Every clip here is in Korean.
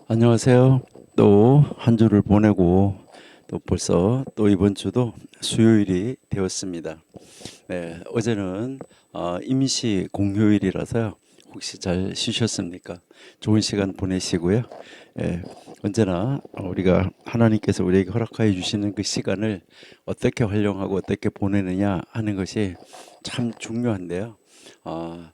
안녕하세요. 또 한 주를 보내고 또 벌써 또 이번 주도 수요일이 되었습니다. 네, 어제는 임시 공휴일이라서요. 혹시 잘 쉬셨습니까? 좋은 시간 보내시고요. 예, 언제나 우리가 하나님께서 우리에게 허락하여 주시는 그 시간을 어떻게 활용하고 어떻게 보내느냐 하는 것이 참 중요한데요. 아,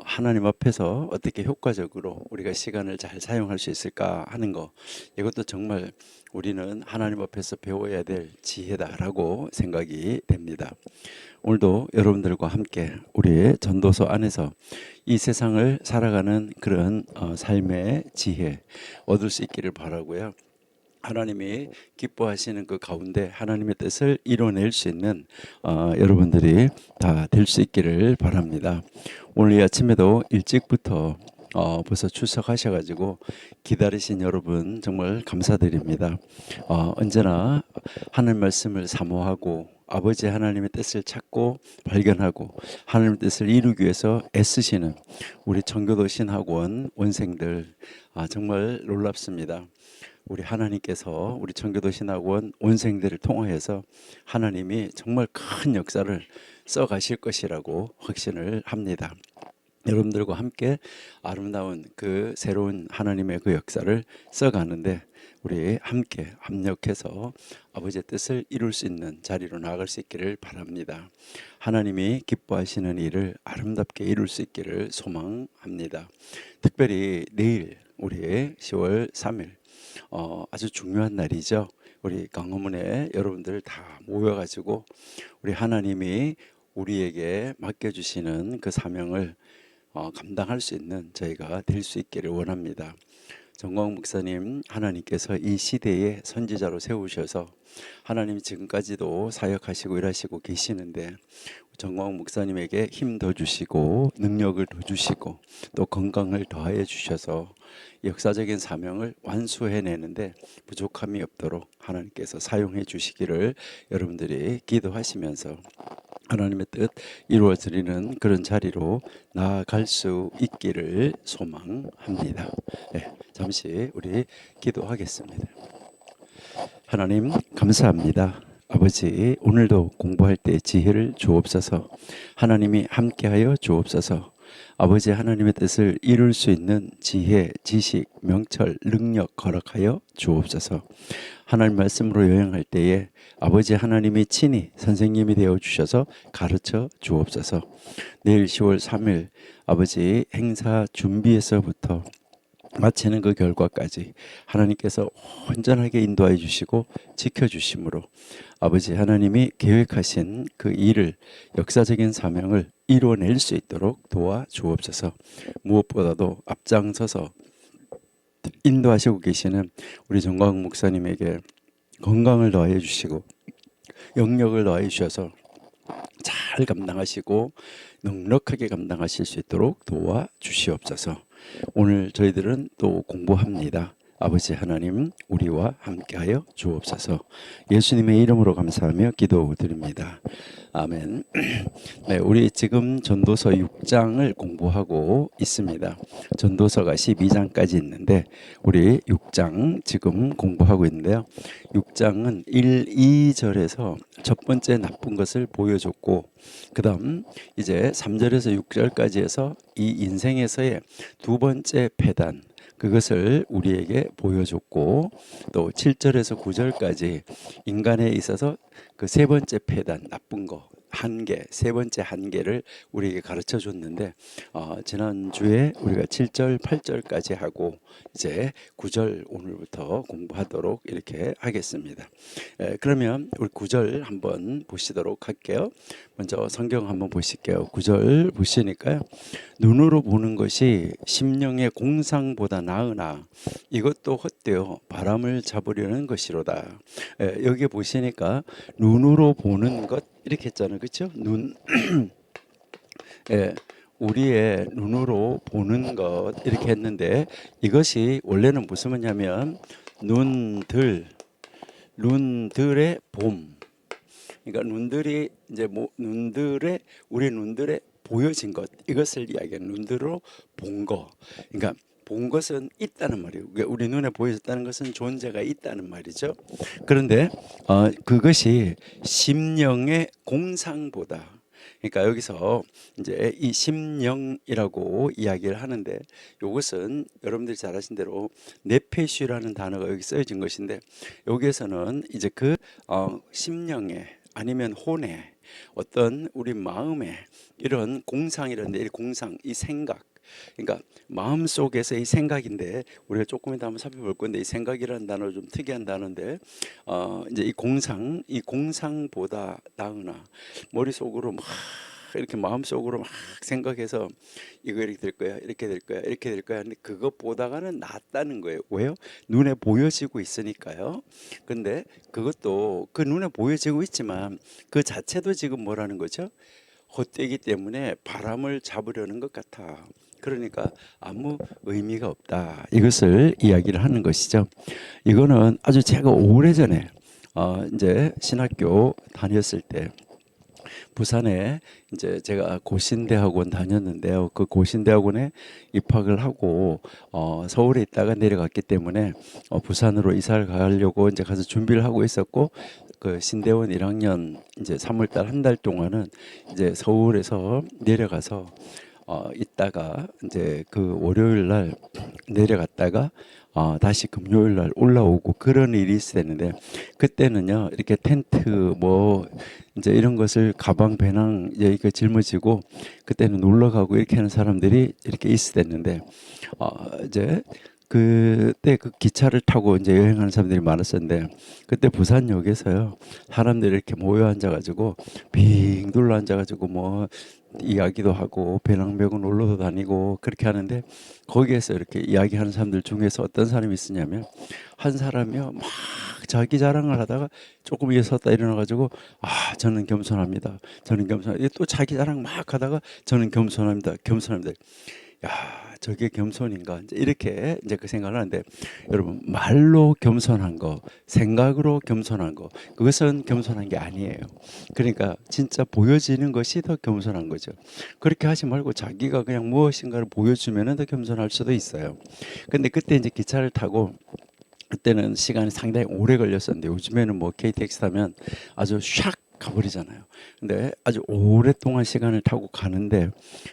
하나님 앞에서 어떻게 효과적으로 우리가 시간을 잘 사용할 수 있을까 하는 거, 이것도 정말 우리는 하나님 앞에서 배워야 될 지혜다라고 생각이 됩니다. 오늘도 여러분들과 함께 우리의 전도서 안에서 이 세상을 살아가는 그런 삶의 지혜 얻을 수 있기를 바라고요. 하나님이 기뻐하시는 그 가운데 하나님의 뜻을 이뤄낼 수 있는 여러분들이 다 될 수 있기를 바랍니다. 오늘 이 아침에도 일찍부터 벌써 출석하셔가지고 기다리신 여러분 정말 감사드립니다. 언제나 하나님 말씀을 사모하고 아버지 하나님의 뜻을 찾고 발견하고 하나님의 뜻을 이루기 위해서 애쓰시는 우리 청교도 신학원 원생들, 정말 놀랍습니다. 우리 하나님께서 우리 청교도 신학원 원생들을 통하여서 하나님이 정말 큰 역사를 써 가실 것이라고 확신을 합니다. 여러분들과 함께 아름다운 그 새로운 하나님의 그 역사를 써가는데 우리 함께 합력해서 아버지의 뜻을 이룰 수 있는 자리로 나아갈 수 있기를 바랍니다. 하나님이 기뻐하시는 일을 아름답게 이룰 수 있기를 소망합니다. 특별히 내일 우리 10월 3일 아주 중요한 날이죠. 우리 강화문에 여러분들 다 모여가지고 우리 하나님이 우리에게 맡겨주시는 그 사명을 감당할 수 있는 저희가 될 수 있기를 원합니다. 정광 목사님, 하나님께서 이 시대에 선지자로 세우셔서 하나님 지금까지도 사역하시고 일하시고 계시는데 정광 목사님에게 힘 더 주시고 능력을 더 주시고 또 건강을 더하여 주셔서 역사적인 사명을 완수해내는데 부족함이 없도록 하나님께서 사용해 주시기를 여러분들이 기도하시면서 하나님의 뜻 이루어지는 그런 자리로 나아갈 수 있기를 소망합니다. 네, 잠시 우리 기도하겠습니다. 하나님 감사합니다. 아버지, 오늘도 공부할 때 지혜를 주옵소서. 하나님이 함께하여 주옵소서. 아버지 하나님의 뜻을 이룰 수 있는 지혜, 지식, 명철, 능력 허락하여 주옵소서. 하나님 말씀으로 여행할 때에 아버지 하나님이 친히 선생님이 되어 주셔서 가르쳐 주옵소서. 내일 10월 3일 아버지 행사 준비에서부터 마치는 그 결과까지 하나님께서 온전하게 인도하여 주시고 지켜주심으로 아버지 하나님이 계획하신 그 일을, 역사적인 사명을 이루어낼 수 있도록 도와주옵소서. 무엇보다도 앞장서서 인도하시고 계시는 우리 정광 목사님에게 건강을 더하여 주시고 영력을 더하여 주셔서 잘 감당하시고 넉넉하게 감당하실 수 있도록 도와주시옵소서. 오늘 저희들은 또 공부합니다. 아버지 하나님 우리와 함께하여 주옵소서. 예수님의 이름으로 감사하며 기도드립니다. 아멘. 네, 우리 지금 전도서 6장을 공부하고 있습니다. 전도서가 12장까지 있는데 우리 6장 지금 공부하고 있는데요. 6장은 1, 2절에서 첫 번째 나쁜 것을 보여줬고 그 다음 이제 3절에서 6절까지 해서 이 인생에서의 두 번째 패단, 그것을 우리에게 보여줬고 또 7절에서 9절까지 인간에 있어서 그 세 번째 패단, 나쁜 거 한계, 세 번째 한계를 우리에게 가르쳐 줬는데 지난주에 우리가 7절, 8절까지 하고 이제 9절 오늘부터 공부하도록 이렇게 하겠습니다. 그러면 우리 9절 한번 보시도록 할게요. 먼저 성경 한번 보실게요. 9절 보시니까요. 눈으로 보는 것이 심령의 공상보다 나으나 이것도 헛되어 바람을 잡으려는 것이로다. 여기 보시니까 눈으로 보는 것 이렇게 했잖아요. 그렇죠? 눈 우리의 눈으로 보는 것 이렇게 했는데 이것이 원래는 무슨 말이냐면 눈들의 봄. 그러니까 눈들이 이제 눈들의 우리 눈들의 보여진 것 이것을 이야기하는 눈으로 본 거. 그러니까 본 것은 있다는 말이에요. 우리 눈에 보여졌다는 것은 존재가 있다는 말이죠. 그런데 그것이 심령의 공상보다, 그러니까 여기서 이제 이 심령이라고 이야기를 하는데, 이것은 여러분들이 잘 아신 대로 네페슈라는 단어가 여기 쓰여진 것인데, 여기에서는 이제 그 심령의 아니면 혼의 어떤 우리 마음의 이런 공상이라는데, 이 공상, 이 생각, 그러니까 마음 속에서 이 생각인데, 우리가 조금 이따 한번 살펴볼 건데, 이 생각이라는 단어 좀 특이한 단어인데, 이제 이 공상보다 나으나, 머릿속으로 막 이렇게 마음속으로 막 생각해서 이거 이렇게 될 거야, 이렇게 될 거야, 이렇게 될 거야. 근데 그것보다가는 낫다는 거예요. 왜요? 눈에 보여지고 있으니까요. 근데 그것도 그 눈에 보여지고 있지만 그 자체도 지금 뭐라는 거죠? 헛되기 때문에 바람을 잡으려는 것 같아. 그러니까 아무 의미가 없다. 이것을 이야기를 하는 것이죠. 이거는 아주 제가 오래전에 이제 신학교 다녔을 때 부산에 이제 제가 고신대학원 다녔는데요. 그 고신대학원에 입학을 하고 서울에 있다가 내려갔기 때문에 부산으로 이사를 가려고 이제 가서 준비를 하고 있었고, 그 신대원 1학년 이제 3월달 한 달 동안은 이제 서울에서 내려가서 있다가 이제 그 월요일 날 내려갔다가 다시 금요일 날 올라오고 그런 일이 있었는데, 그때는요 이렇게 텐트 뭐 이제 이런 것을 가방 배낭 이렇게 짊어지고 그때는 놀러 가고 이렇게 하는 사람들이 이렇게 있었는데, 이제 그때 그 기차를 타고 이제 여행하는 사람들이 많았었는데, 그때 부산역에서요 사람들이 이렇게 모여 앉아가지고 빙 둘러 앉아가지고 뭐 이야기도 하고 배낭 메고 놀러도 다니고 그렇게 하는데, 거기에서 이렇게 이야기하는 사람들 중에서 어떤 사람이 있었냐면, 한 사람이요 막 자기 자랑을 하다가 조금 일어섰다 일어나가지고, 저는 겸손합니다, 저는 겸손합니다, 또 자기 자랑 막 하다가 저는 겸손합니다, 겸손합니다. 야, 저게 겸손인가? 이제 이렇게 이제 그 생각을 하는데, 여러분 말로 겸손한 거, 생각으로 겸손한 거, 그것은 겸손한 게 아니에요. 그러니까 진짜 보여지는 것이 더 겸손한 거죠. 그렇게 하지 말고 자기가 그냥 무엇인가를 보여주면은 더 겸손할 수도 있어요. 근데 그때 이제 기차를 타고, 그때는 시간이 상당히 오래 걸렸었는데, 요즘에는 뭐 KTX 타면 아주 샥 가버리잖아요. 근데 아주 오랫동안 시간을 타고 가는데,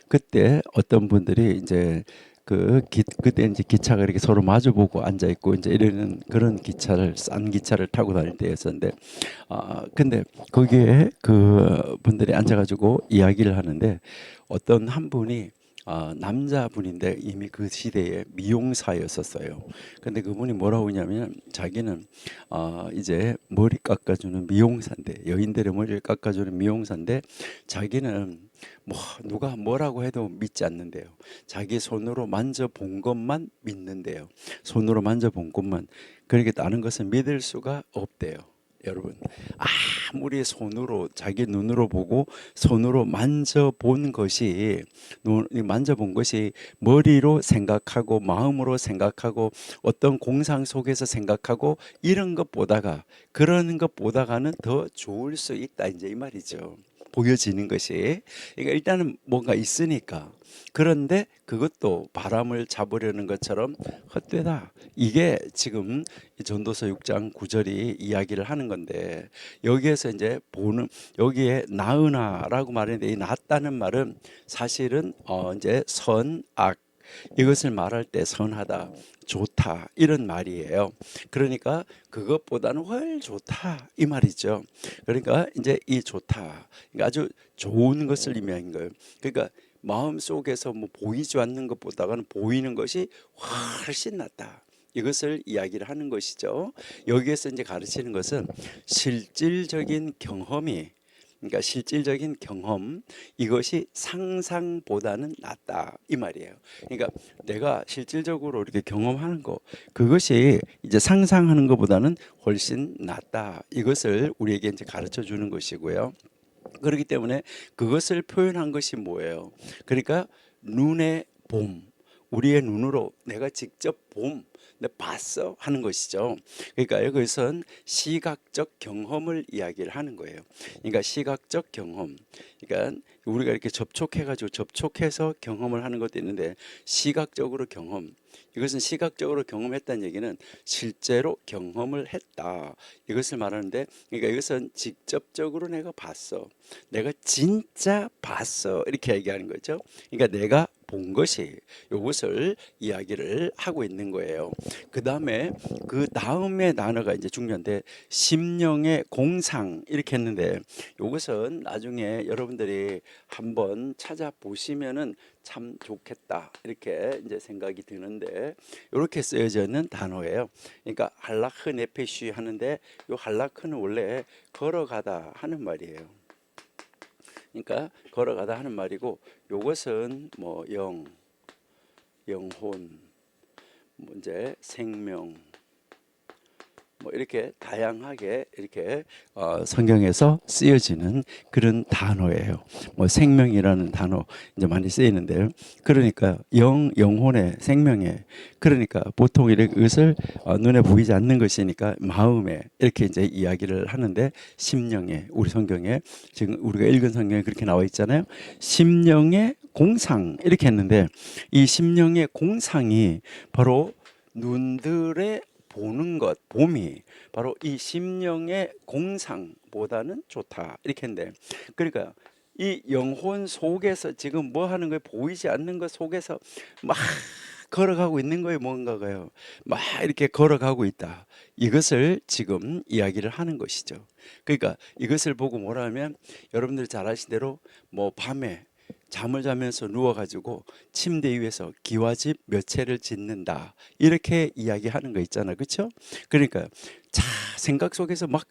그때 어떤 분들이 이제 그때 이제 기차가 이렇게 서로 마주보고 앉아 있고 이제 이러는 그런 기차를, 싼 기차를 타고 다닐 때였었는데, 근데 거기에 그 분들이 앉아가지고 이야기를 하는데, 어떤 한 분이 남자분인데 이미 그 시대에 미용사였었어요. 근데 그분이 뭐라고 하냐면, 자기는 이제 머리 깎아주는 미용사인데, 여인들의 머리를 깎아주는 미용사인데, 자기는 뭐 누가 뭐라고 해도 믿지 않는데요. 자기 손으로 만져본 것만 믿는데요. 손으로 만져본 것만. 그렇게 다른 것은 믿을 수가 없대요. 여러분, 아무리 손으로 자기 눈으로 보고 손으로 만져본 것이, 만져본 것이 머리로 생각하고 마음으로 생각하고 어떤 공상 속에서 생각하고 이런 것보다가, 그런 것보다가는 더 좋을 수 있다, 이제 이 말이죠. 보여지는 것이. 그러니까 일단은 뭔가 있으니까. 그런데 그것도 바람을 잡으려는 것처럼 헛되다. 이게 지금 전도서 6장 9절이 이야기를 하는 건데, 여기에서 이제 보는, 여기에 나으나라고 말했는데, 이 낫다는 말은 사실은 이제 선악, 이것을 말할 때 선하다, 좋다, 이런 말이에요. 그러니까 그것보다는 훨 좋다, 이 말이죠. 그러니까 이제 이 좋다, 그러니까 아주 좋은 것을 의미하는 거예요. 그러니까 마음 속에서 뭐 보이지 않는 것보다는 보이는 것이 훨씬 낫다, 이것을 이야기를 하는 것이죠. 여기에서 이제 가르치는 것은 실질적인 경험이, 그러니까 실질적인 경험, 이것이 상상보다는 낫다, 이 말이에요. 그러니까 내가 실질적으로 이렇게 경험하는 거, 그것이 이제 상상하는 것보다는 훨씬 낫다, 이것을 우리에게 이제 가르쳐 주는 것이고요. 그렇기 때문에 그것을 표현한 것이 뭐예요? 그러니까 눈의 봄, 우리의 눈으로 내가 직접 내 봤어 하는 것이죠. 그러니까 여기서는 시각적 경험을 이야기를 하는 거예요. 그러니까 시각적 경험. 그러니까 우리가 이렇게 접촉해서 경험을 하는 것도 있는데 시각적으로 경험. 이것은 시각적으로 경험했다는 얘기는 실제로 경험을 했다. 이것을 말하는데 그러니까 이것은 직접적으로 내가 봤어. 내가 진짜 봤어. 이렇게 얘기하는 거죠. 그러니까 내가 본 것이 이것을 이야기를 하고 있는 거예요. 그 다음에 단어가 이제 중요한데 심령의 공상 이렇게 했는데 이것은 나중에 여러분들이 한번 찾아보시면은 참 좋겠다 이렇게 이제 생각이 드는데 이렇게 쓰여져 있는 단어예요. 그러니까 할라크 네페쉬 하는데 이 할라크는 원래 걸어가다 하는 말이에요. 그러니까 걸어가다 하는 말이고 이것은 뭐 영혼, 뭐 이제 생명 뭐 이렇게 다양하게 이렇게 성경에서 쓰여지는 그런 단어예요. 뭐 생명이라는 단어 이제 많이 쓰이는데요. 그러니까 영혼의 생명에 그러니까 보통 이것을 눈에 보이지 않는 것이니까 마음에 이렇게 이제 이야기를 하는데 심령에 우리 성경에 지금 우리가 읽은 성경에 그렇게 나와 있잖아요. 심령의 공상 이렇게 했는데 이 심령의 공상이 바로 눈들의 보는 것, 봄이 바로 이 심령의 공상보다는 좋다. 이렇게 했는데, 그러니까 이 영혼 속에서 지금 뭐 하는 거예요? 보이지 않는 것 속에서 막 걸어가고 있는 거예요. 뭔가가요. 막 이렇게 걸어가고 있다. 이것을 지금 이야기를 하는 것이죠. 그러니까 이것을 보고 뭐라 하면 여러분들 잘 아시는 대로 뭐 밤에 잠을 자면서 누워가지고 침대 위에서 기와집 몇 채를 짓는다 이렇게 이야기하는 거 있잖아, 그렇죠? 그러니까 생각 속에서 막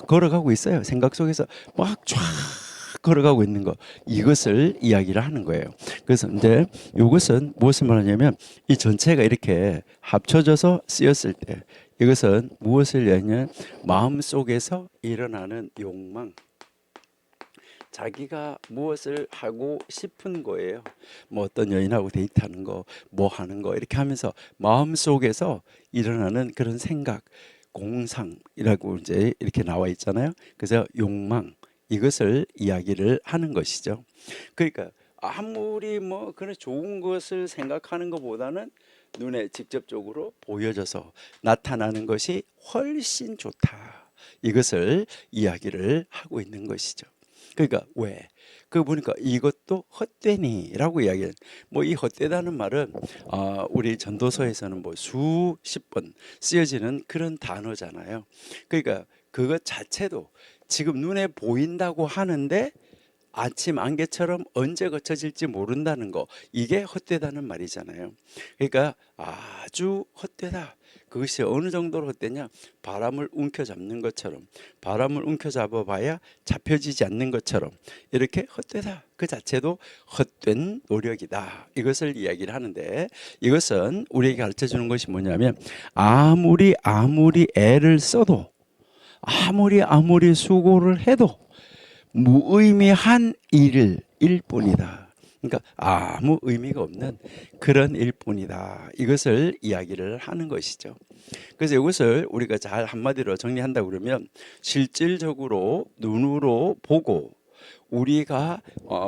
걸어가고 있어요. 생각 속에서 막 쫙 걸어가고 있는 거 이것을 이야기를 하는 거예요. 그래서 이제 이것은 무엇을 말하냐면 이 전체가 이렇게 합쳐져서 쓰였을 때 이것은 무엇을 얘기하냐면 마음 속에서 일어나는 욕망. 자기가 무엇을 하고 싶은 거예요. 뭐 어떤 여인하고 데이트하는 거, 뭐 하는 거 이렇게 하면서 마음속에서 일어나는 그런 생각, 공상이라고 이제 이렇게 나와 있잖아요. 그래서 욕망 이것을 이야기를 하는 것이죠. 그러니까 아무리 뭐 그런 좋은 것을 생각하는 것보다는 눈에 직접적으로 보여져서 나타나는 것이 훨씬 좋다. 이것을 이야기를 하고 있는 것이죠. 그러니까 왜? 그 보니까 이것도 헛되니라고 이야기해요. 뭐 이 헛되다는 말은 우리 전도서에서는 뭐 수십 번 쓰여지는 그런 단어잖아요. 그러니까 그것 자체도 지금 눈에 보인다고 하는데 아침 안개처럼 언제 거쳐질지 모른다는 거 이게 헛되다는 말이잖아요. 그러니까 아주 헛되다. 그것이 어느 정도로 헛되냐? 바람을 움켜잡는 것처럼 바람을 움켜잡아 봐야 잡혀지지 않는 것처럼 이렇게 헛되다. 그 자체도 헛된 노력이다. 이것을 이야기를 하는데 이것은 우리에게 가르쳐 주는 것이 뭐냐면 아무리 애를 써도 아무리 수고를 해도 무의미한 일 뿐이다. 그러니까 아무 의미가 없는 그런 일뿐이다. 이것을 이야기를 하는 것이죠. 그래서 이것을 우리가 잘 한마디로 정리한다 그러면 실질적으로 눈으로 보고 우리가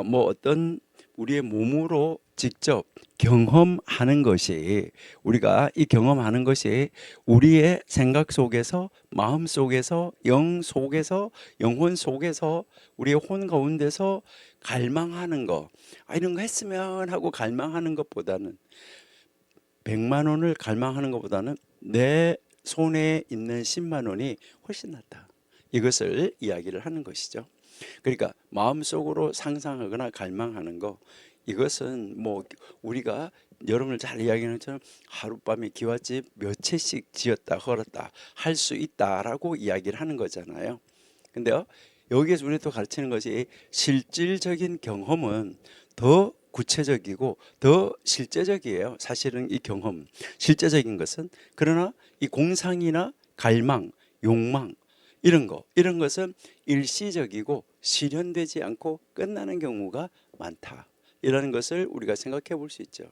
뭐 어떤 우리의 몸으로 직접 경험하는 것이 우리가 이 경험하는 것이 우리의 생각 속에서 마음 속에서 영 속에서 영혼 속에서 우리의 혼 가운데서 갈망하는 거 이런 거 했으면 하고 갈망하는 것보다는 100만 원을 갈망하는 것보다는 내 손에 있는 10만 원이 훨씬 낫다. 이것을 이야기를 하는 것이죠. 그러니까 마음속으로 상상하거나 갈망하는 거 이것은 뭐 우리가 여러분을 잘 이야기하는 것처럼 하룻밤에 기와집 몇 채씩 지었다 걸었다 할 수 있다라고 이야기를 하는 거잖아요. 근데요 여기에서 우리 또 가르치는 것이 실질적인 경험은 더 구체적이고 더 실제적이에요. 사실은 이 경험 실제적인 것은 그러나 이 공상이나 갈망 욕망 이런 것은 일시적이고 실현되지 않고 끝나는 경우가 많다. 이라는 것을 우리가 생각해 볼 수 있죠.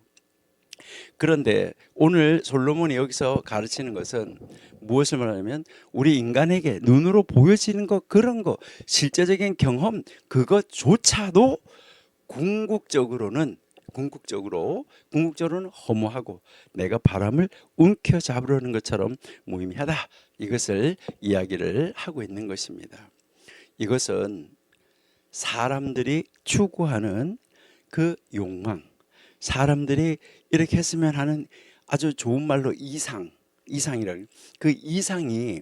그런데 오늘 솔로몬이 여기서 가르치는 것은 무엇을 말하냐면 우리 인간에게 눈으로 보여지는 것, 그런 거, 실제적인 경험, 그것조차도 궁극적으로는 허무하고 내가 바람을 움켜잡으려는 것처럼 무의미하다. 이것을 이야기를 하고 있는 것입니다. 이것은 사람들이 추구하는 그 욕망, 사람들이 이렇게 했으면 하는 아주 좋은 말로 이상이라는 그 이상이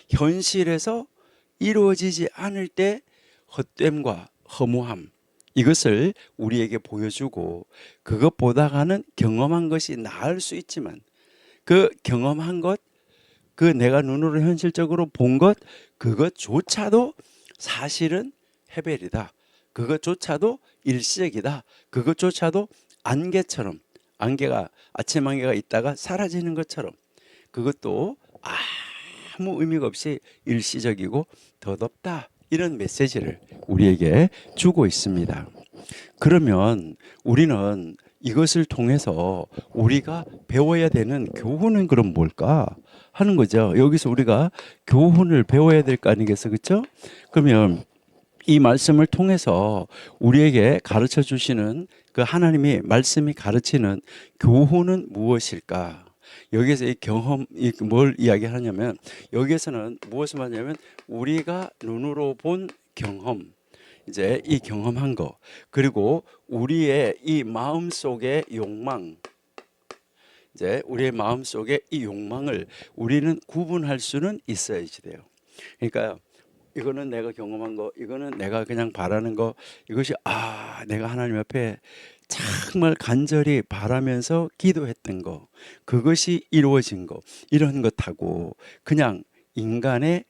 현실에서 이루어지지 않을 때 헛됨과 허무함, 이것을 우리에게 보여주고 그것보다는 경험한 것이 나을 수 있지만 그 경험한 것, 그 내가 눈으로 현실적으로 본 것, 그것조차도 사실은 헤벨이다. 그것조차도 일시적이다. 그것조차도 안개처럼, 안개가 아침 안개가 있다가 사라지는 것처럼 그것도 아무 의미가 없이 일시적이고 덧없다. 이런 메시지를 우리에게 주고 있습니다. 그러면 우리는 이것을 통해서 우리가 배워야 되는 교훈은 그럼 뭘까 하는 거죠. 여기서 우리가 교훈을 배워야 될 거 아니겠어, 그렇죠? 그러면 이 말씀을 통해서 우리에게 가르쳐 주시는 그 하나님이 말씀이 가르치는 교훈은 무엇일까? 여기서 이 경험, 뭘 이야기하냐면 여기에서는 무엇을 말하냐면 우리가 눈으로 본 경험, 이제 이 경험한 거, 그리고 우리의 이 마음 속의 욕망, 이제 우리의 마음 속의 이 욕망을 우리는 구분할 수는 있어야지 돼요. 그러니까 이거는 내가 경험한 거, 이거는 내가 그냥 바라는 거, 이것이 내가 하나님 앞에 정말 간절히 바라면서 기도했던 거, 그것이 이루어진 거, 이런 것하고 그냥 인간의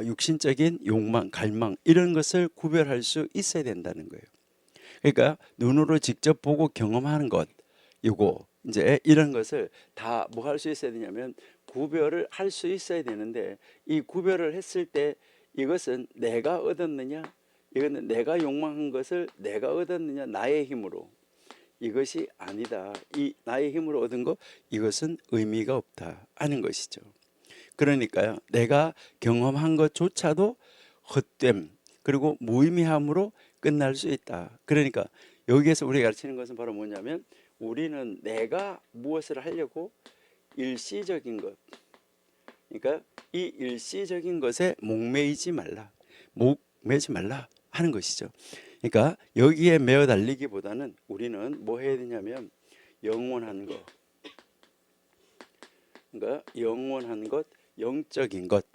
육신적인 욕망, 갈망, 이런 것을 구별할 수 있어야 된다는 거예요. 그러니까 눈으로 직접 보고 경험하는 것, 이거 이제 이런 것을 다 뭐 할 수 있어야 되냐면 구별을 할 수 있어야 되는데, 이 구별을 했을 때 이것은 내가 얻었느냐, 이거는 내가 욕망한 것을 내가 얻었느냐, 나의 힘으로, 이것이 아니다. 이 나의 힘으로 얻은 거, 이것은 의미가 없다 하는 것이죠. 그러니까요, 내가 경험한 것조차도 헛됨, 그리고 무의미함으로 끝날 수 있다. 그러니까 여기에서 우리가 가르치는 것은 바로 뭐냐면 우리는 내가 무엇을 하려고 일시적인 것, 그러니까 이 일시적인 것에 목매이지 말라 하는 것이죠. 그러니까 여기에 매어 달리기보다는 우리는 뭐 해야 되냐면 영원한 것, 그러니까 영원한 것, 영적인 것,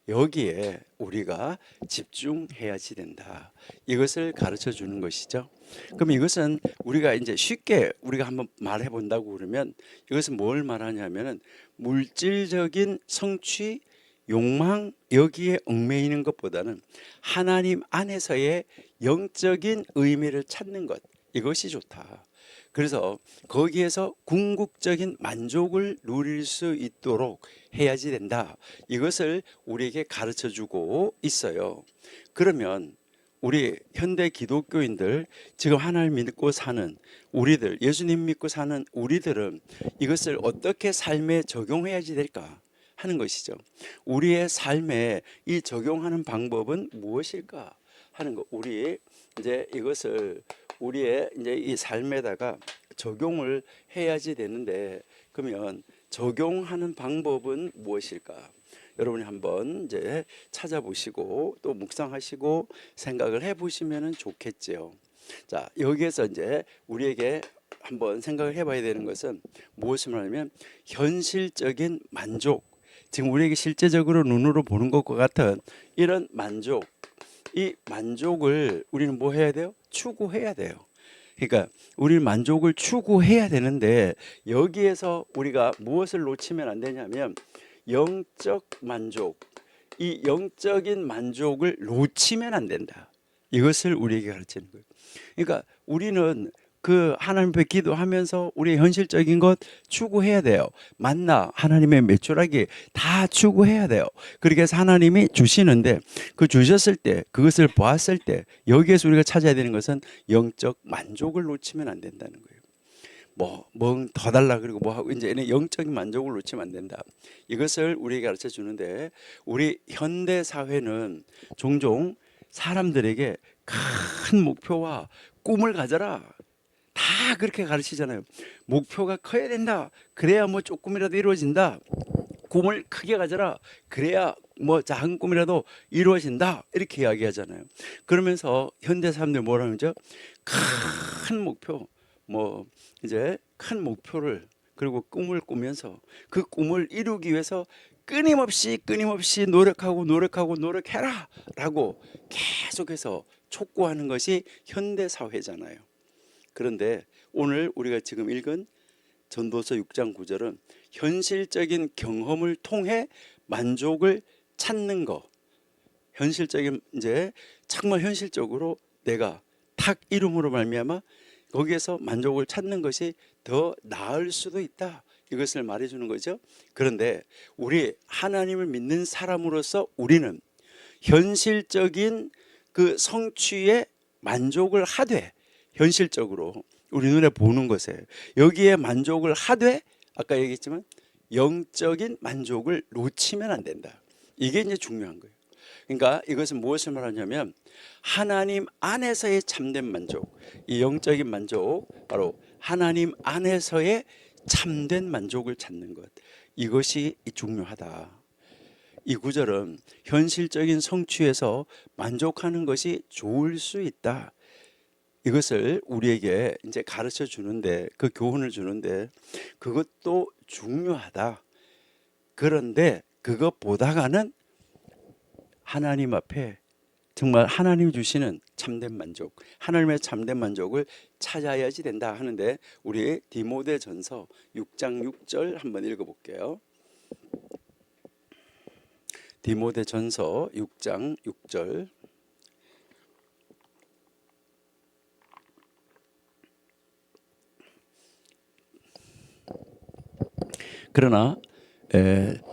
여기에 우리가 집중해야지 된다. 이것을 가르쳐 주는 것이죠. 그럼 이것은 우리가 이제 쉽게 우리가 한번 말해 본다고 그러면 이것은 뭘 말하냐면은 물질적인 성취, 욕망, 여기에 얽매이는 것보다는 하나님 안에서의 영적인 의미를 찾는 것, 이것이 좋다. 그래서 거기에서 궁극적인 만족을 누릴 수 있도록 해야지 된다. 이것을 우리에게 가르쳐 주고 있어요. 그러면 우리 현대 기독교인들, 지금 하나님 믿고 사는 우리들, 예수님 믿고 사는 우리들은 이것을 어떻게 삶에 적용해야지 될까 하는 것이죠. 우리의 삶에 이 적용하는 방법은 무엇일까 하는 거. 우리 이제 이것을 우리의 이제 이 삶에다가 적용을 해야지 되는데, 그러면 적용하는 방법은 무엇일까? 여러분이 한번 이제 찾아보시고 또 묵상하시고 생각을 해보시면 좋겠죠. 자, 여기에서 이제 우리에게 한번 생각을 해봐야 되는 것은 무엇을 말하면 현실적인 만족, 지금 우리에게 실제적으로 눈으로 보는 것과 같은 이런 만족, 이 만족을 우리는 뭐 해야 돼요? 추구해야 돼요. 그러니까 우리는 만족을 추구해야 되는데 여기에서 우리가 무엇을 놓치면 안 되냐면 영적 만족, 이 영적인 만족을 놓치면 안 된다. 이것을 우리에게 가르치는 거예요. 그러니까 우리는 그 하나님 앞에 기도하면서 우리 현실적인 것 추구해야 돼요. 만나, 하나님의 메추라기 다 추구해야 돼요. 그렇게 해서 하나님이 주시는데 그 주셨을 때, 그것을 보았을 때 여기에서 우리가 찾아야 되는 것은 영적 만족을 놓치면 안 된다는 거예요. 더 달라 그리고 뭐 하고 이제 영적인 만족을 놓치면 안 된다. 이것을 우리에게 가르쳐 주는데 우리 현대 사회는 종종 사람들에게 큰 목표와 꿈을 가져라. 다 그렇게 가르치잖아요. 목표가 커야 된다. 그래야 뭐 조금이라도 이루어진다. 꿈을 크게 가져라. 그래야 뭐 작은 꿈이라도 이루어진다. 이렇게 이야기하잖아요. 그러면서 현대 사람들 뭐라는 거죠? 큰 목표, 뭐 이제 큰 목표를 그리고 꿈을 꾸면서 그 꿈을 이루기 위해서 끊임없이 노력해라라고 계속해서 촉구하는 것이 현대 사회잖아요. 그런데 오늘 우리가 지금 읽은 전도서 6장 9절은 현실적인 경험을 통해 만족을 찾는 거. 현실적인 이제 정말 현실적으로 내가 탁 이름으로 말미암아 거기에서 만족을 찾는 것이 더 나을 수도 있다. 이것을 말해주는 거죠. 그런데 우리 하나님을 믿는 사람으로서 우리는 현실적인 그 성취에 만족을 하되 현실적으로 우리 눈에 보는 것에 여기에 만족을 하되 아까 얘기했지만 영적인 만족을 놓치면 안 된다. 이게 이제 중요한 거예요. 그러니까 이것은 무엇을 말하냐면 하나님 안에서의 참된 만족, 이 영적인 만족, 바로 하나님 안에서의 참된 만족을 찾는 것, 이것이 중요하다. 이 구절은 현실적인 성취에서 만족하는 것이 좋을 수 있다. 이것을 우리에게 이제 가르쳐 주는데, 그 교훈을 주는데 그것도 중요하다. 그런데 그것보다가는 하나님 앞에 정말 하나님 주시는 참된 만족, 하나님의 참된 만족을 찾아야지 된다 하는데 우리 디모데전서 6장 6절 한번 읽어볼게요. 디모데전서 6장 6절. 그러나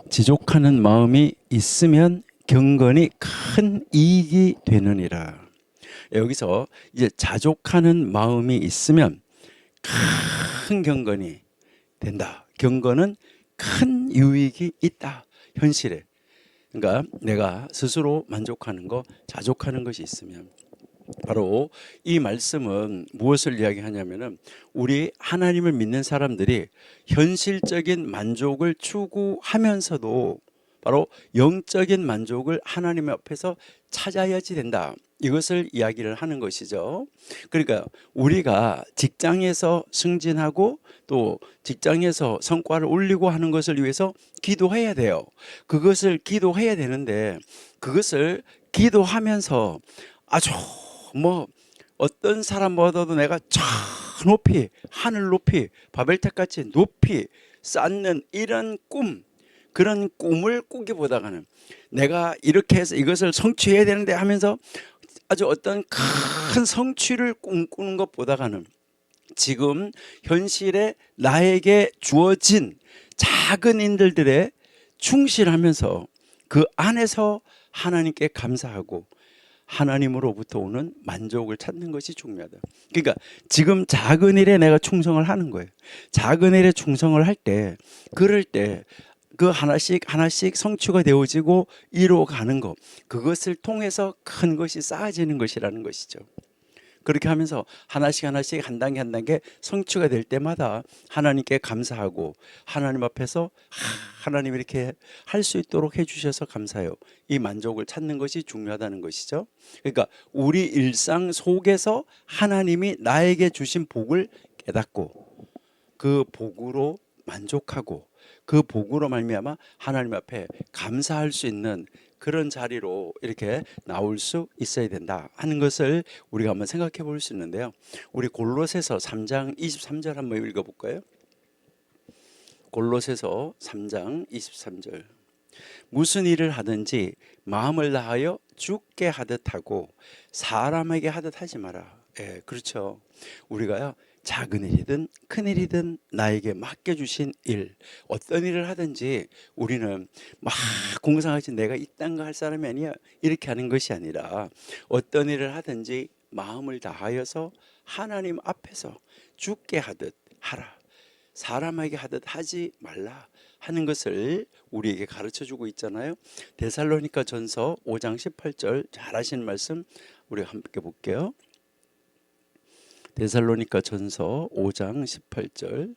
지족하는 마음이 있으면 경건이 큰 이익이 되느니라. 여기서 이제 자족하는 마음이 있으면 큰 경건이 된다. 경건은 큰 유익이 있다. 현실에. 그러니까 내가 스스로 만족하는 거, 자족하는 것이 있으면 바로 이 말씀은 무엇을 이야기하냐면은 우리 하나님을 믿는 사람들이 현실적인 만족을 추구하면서도 바로 영적인 만족을 하나님 앞에서 찾아야지 된다. 이것을 이야기를 하는 것이죠. 그러니까 우리가 직장에서 승진하고 또 직장에서 성과를 올리고 하는 것을 위해서 기도해야 돼요. 그것을 기도해야 되는데 그것을 기도하면서 아주 뭐 어떤 사람보다도 내가 저 높이 하늘 높이 바벨탑같이 높이 쌓는 이런 꿈, 그런 꿈을 꾸기보다는 내가 이렇게 해서 이것을 성취해야 되는데 하면서 아주 어떤 큰 성취를 꿈꾸는 것보다는 지금 현실에 나에게 주어진 작은 일들에 충실하면서 그 안에서 하나님께 감사하고 하나님으로부터 오는 만족을 찾는 것이 중요하다. 그러니까 지금 작은 일에 내가 충성을 하는 거예요. 작은 일에 충성을 할 때, 그럴 때 그 하나씩 성취가 되어지고 이루어가는 것, 그것을 통해서 큰 것이 쌓아지는 것이라는 것이죠. 그렇게 하면서 하나씩 한 단계 성취가 될 때마다 하나님께 감사하고 하나님 앞에서 하나님 이렇게 할 수 있도록 해주셔서 감사해요. 이 만족을 찾는 것이 중요하다는 것이죠. 그러니까 우리 일상 속에서 하나님이 나에게 주신 복을 깨닫고 그 복으로 만족하고 그 복으로 말미암아 하나님 앞에 감사할 수 있는 그런 자리로 이렇게 나올 수 있어야 된다 하는 것을 우리가 한번 생각해 볼 수 있는데요. 우리 골로새서 3장 23절 한번 읽어볼까요? 골로새서 3장 23절. 무슨 일을 하든지 마음을 다하여 주께 하듯 하고 사람에게 하듯 하지 마라. 예, 그렇죠. 우리가요, 작은 일이든 큰 일이든 나에게 맡겨주신 일, 어떤 일을 하든지 우리는 막 공상하지 내가 이딴 거 할 사람이 아니야 이렇게 하는 것이 아니라 어떤 일을 하든지 마음을 다하여서 하나님 앞에서 주께 하듯 하라. 사람에게 하듯 하지 말라 하는 것을 우리에게 가르쳐 주고 있잖아요. 데살로니가 전서 5장 18절 잘 아시는 말씀 우리가 함께 볼게요. 데살로니가 전서 5장 18절.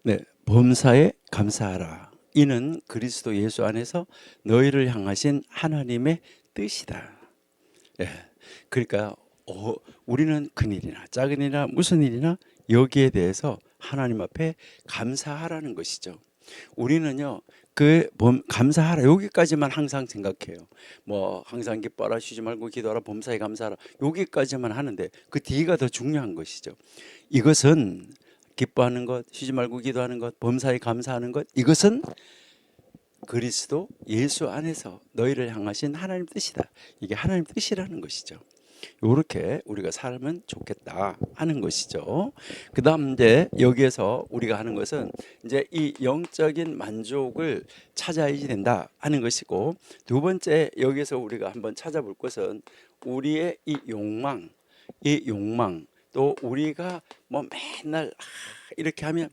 네, 범사에 감사하라. 이는 그리스도 예수 안에서 너희를 향하신 하나님의 뜻이다. 예, 그러니까 우리는 큰 일이나 작은 일이나 무슨 일이나 여기에 대해서 하나님 앞에 감사하라는 것이죠. 우리는요, 감사하라 여기까지만 항상 생각해요. 뭐 항상 기뻐하라, 쉬지 말고 기도하라, 범사에 감사하라 여기까지만 하는데 그 뒤가 더 중요한 것이죠. 이것은 기뻐하는 것, 쉬지 말고 기도하는 것, 범사에 감사하는 것, 이것은 그리스도 예수 안에서 너희를 향하신 하나님 뜻이다. 이게 하나님 뜻이라는 것이죠. 이렇게 우리가 살면 좋겠다 하는 것이죠. 그 다음 이제 여기에서 우리가 하는 것은 이제 이 영적인 만족을 찾아야지 된다 하는 것이고, 두 번째 여기에서 우리가 한번 찾아볼 것은 우리의 이 욕망, 또 우리가 뭐 맨날 이렇게 하면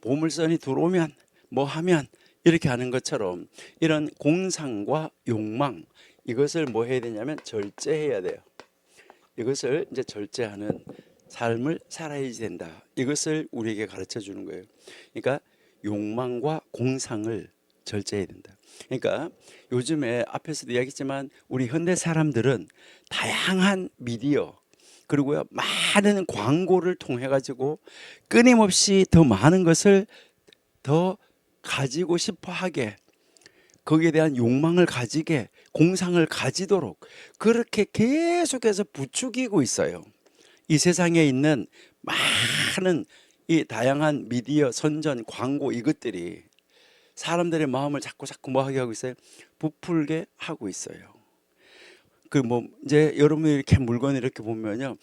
보물선이 들어오면 뭐 하면 이렇게 하는 것처럼 이런 공상과 욕망, 이것을 뭐 해야 되냐면 절제해야 돼요. 이것을 이제 절제하는 삶을 살아야지 된다. 이것을 우리에게 가르쳐 주는 거예요. 그러니까 욕망과 공상을 절제해야 된다. 그러니까 요즘에 앞에서도 이야기했지만 우리 현대 사람들은 다양한 미디어 그리고요 많은 광고를 통해 가지고 끊임없이 더 많은 것을 더 가지고 싶어 하게, 거기에 대한 욕망을 가지게, 공상을 가지도록 그렇게 계속해서 부추기고 있어요. 이 세상에 있는 많은 이 다양한 미디어, 선전, 광고 이것들이 사람들의 마음을 자꾸 뭐 하게 하고 있어요? 부풀게 하고 있어요. 그 뭐 이제 여러분이 이렇게 물건 이렇게 보면요,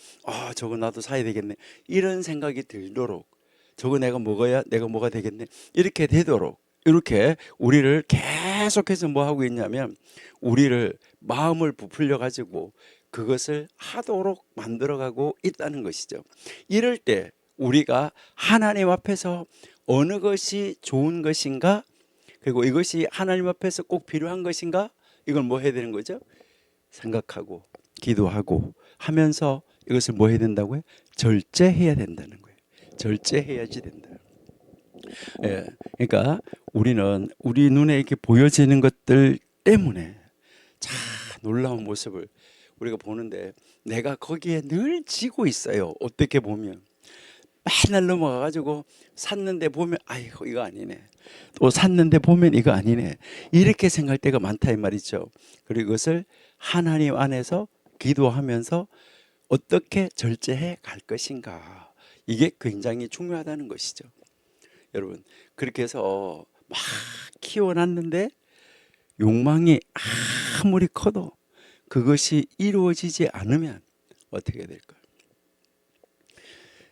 저거 나도 사야 되겠네 이런 생각이 들도록, 저거 내가 먹어야 내가 뭐가 되겠네 이렇게 되도록 이렇게 우리를 계속해서 뭐 하고 있냐면 우리를 마음을 부풀려 가지고 그것을 하도록 만들어가고 있다는 것이죠. 이럴 때 우리가 하나님 앞에서 어느 것이 좋은 것인가, 그리고 이것이 하나님 앞에서 꼭 필요한 것인가, 이걸 뭐 해야 되는 거죠? 생각하고 기도하고 하면서 이것을 뭐 해야 된다고요? 절제해야 된다는 거예요. 절제해야지 된다. 예, 그러니까 우리는 우리 눈에 이렇게 보여지는 것들 때문에 참 놀라운 모습을 우리가 보는데 내가 거기에 늘 지고 있어요. 어떻게 보면 맨날 넘어가가지고 샀는데 보면 아이고 이거 아니네, 또 샀는데 보면 이거 아니네, 이렇게 생각할 때가 많다 이 말이죠. 그리고 이것을 하나님 안에서 기도하면서 어떻게 절제해 갈 것인가, 이게 굉장히 중요하다는 것이죠. 여러분, 그렇게 해서 막 키워놨는데 욕망이 아무리 커도 그것이 이루어지지 않으면 어떻게 될까요?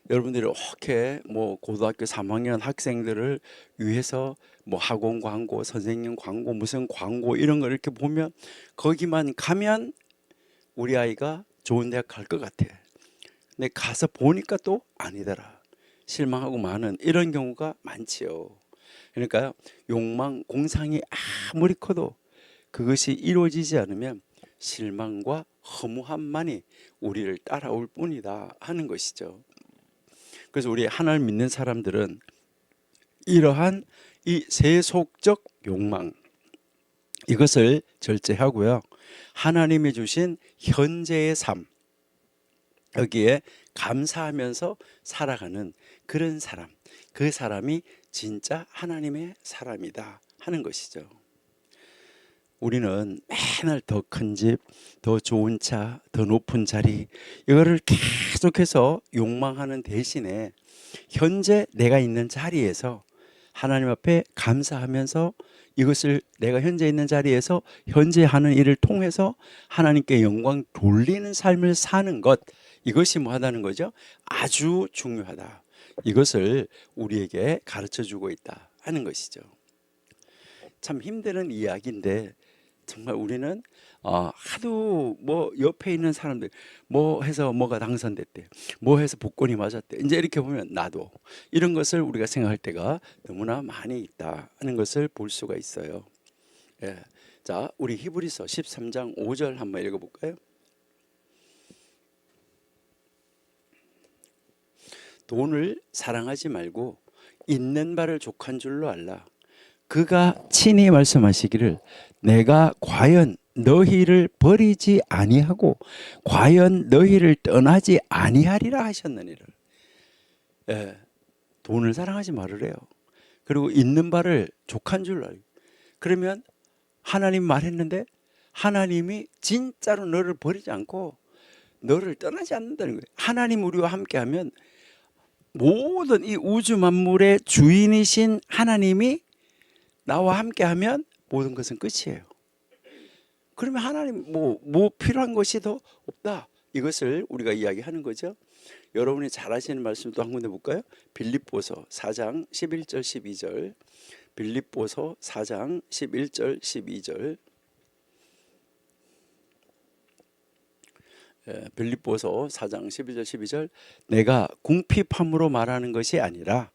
여러분들이 이렇게 뭐 고등학교 3학년 학생들을 위해서 뭐 학원 광고, 선생님 광고, 무슨 광고 이런 걸 이렇게 보면 거기만 가면 우리 아이가 좋은 대학 갈 것 같아. 근데 가서 보니까 또 아니더라. 실망하고 많은 이런 경우가 많지요. 그러니까 욕망, 공상이 아무리 커도 그것이 이루어지지 않으면 실망과 허무함만이 우리를 따라올 뿐이다 하는 것이죠. 그래서 우리 하나님 믿는 사람들은 이러한 이 세속적 욕망, 이것을 절제하고요, 하나님이 주신 현재의 삶, 여기에 감사하면서 살아가는 그런 사람, 그 사람이 진짜 하나님의 사람이다 하는 것이죠. 우리는 맨날 더 큰 집, 더 좋은 차, 더 높은 자리, 이거를 계속해서 욕망하는 대신에 현재 내가 있는 자리에서 하나님 앞에 감사하면서 이것을 내가 현재 있는 자리에서 현재 하는 일을 통해서 하나님께 영광 돌리는 삶을 사는 것, 이것이 뭐 하다는 거죠? 아주 중요하다. 이것을 우리에게 가르쳐 주고 있다 하는 것이죠. 참 힘드는 이야기인데 정말 우리는 하도 뭐 옆에 있는 사람들 뭐 해서 뭐가 당선됐대, 뭐 해서 복권이 맞았대. 이제 이렇게 보면 나도 이런 것을 우리가 생각할 때가 너무나 많이 있다 하는 것을 볼 수가 있어요. 예. 자, 우리 히브리서 13장 5절 한번 읽어볼까요? 돈을 사랑하지 말고 있는 바를 족한 줄로 알라. 그가 친히 말씀하시기를 내가 과연 너희를 버리지 아니하고 과연 너희를 떠나지 아니하리라 하셨느니라. 예, 돈을 사랑하지 말으래요. 그리고 있는 바를 족한 줄로 알고. 그러면 하나님 말했는데 하나님이 진짜로 너를 버리지 않고 너를 떠나지 않는다는 거예요. 하나님 우리와 함께하면 모든 이 우주 만물의 주인이신 하나님이 나와 함께하면 모든 것은 끝이에요. 그러면 하나님 뭐 필요한 것이 더 없다. 이것을 우리가 이야기하는 거죠. 여러분이 잘 아시는 말씀도 한 군데 볼까요? 빌립보서 4장 11절 12절. 빌립보서 4장 11절 12절. 빌립보서 4장 11절 12절. 내가 궁핍함으로 말하는 것이 아니라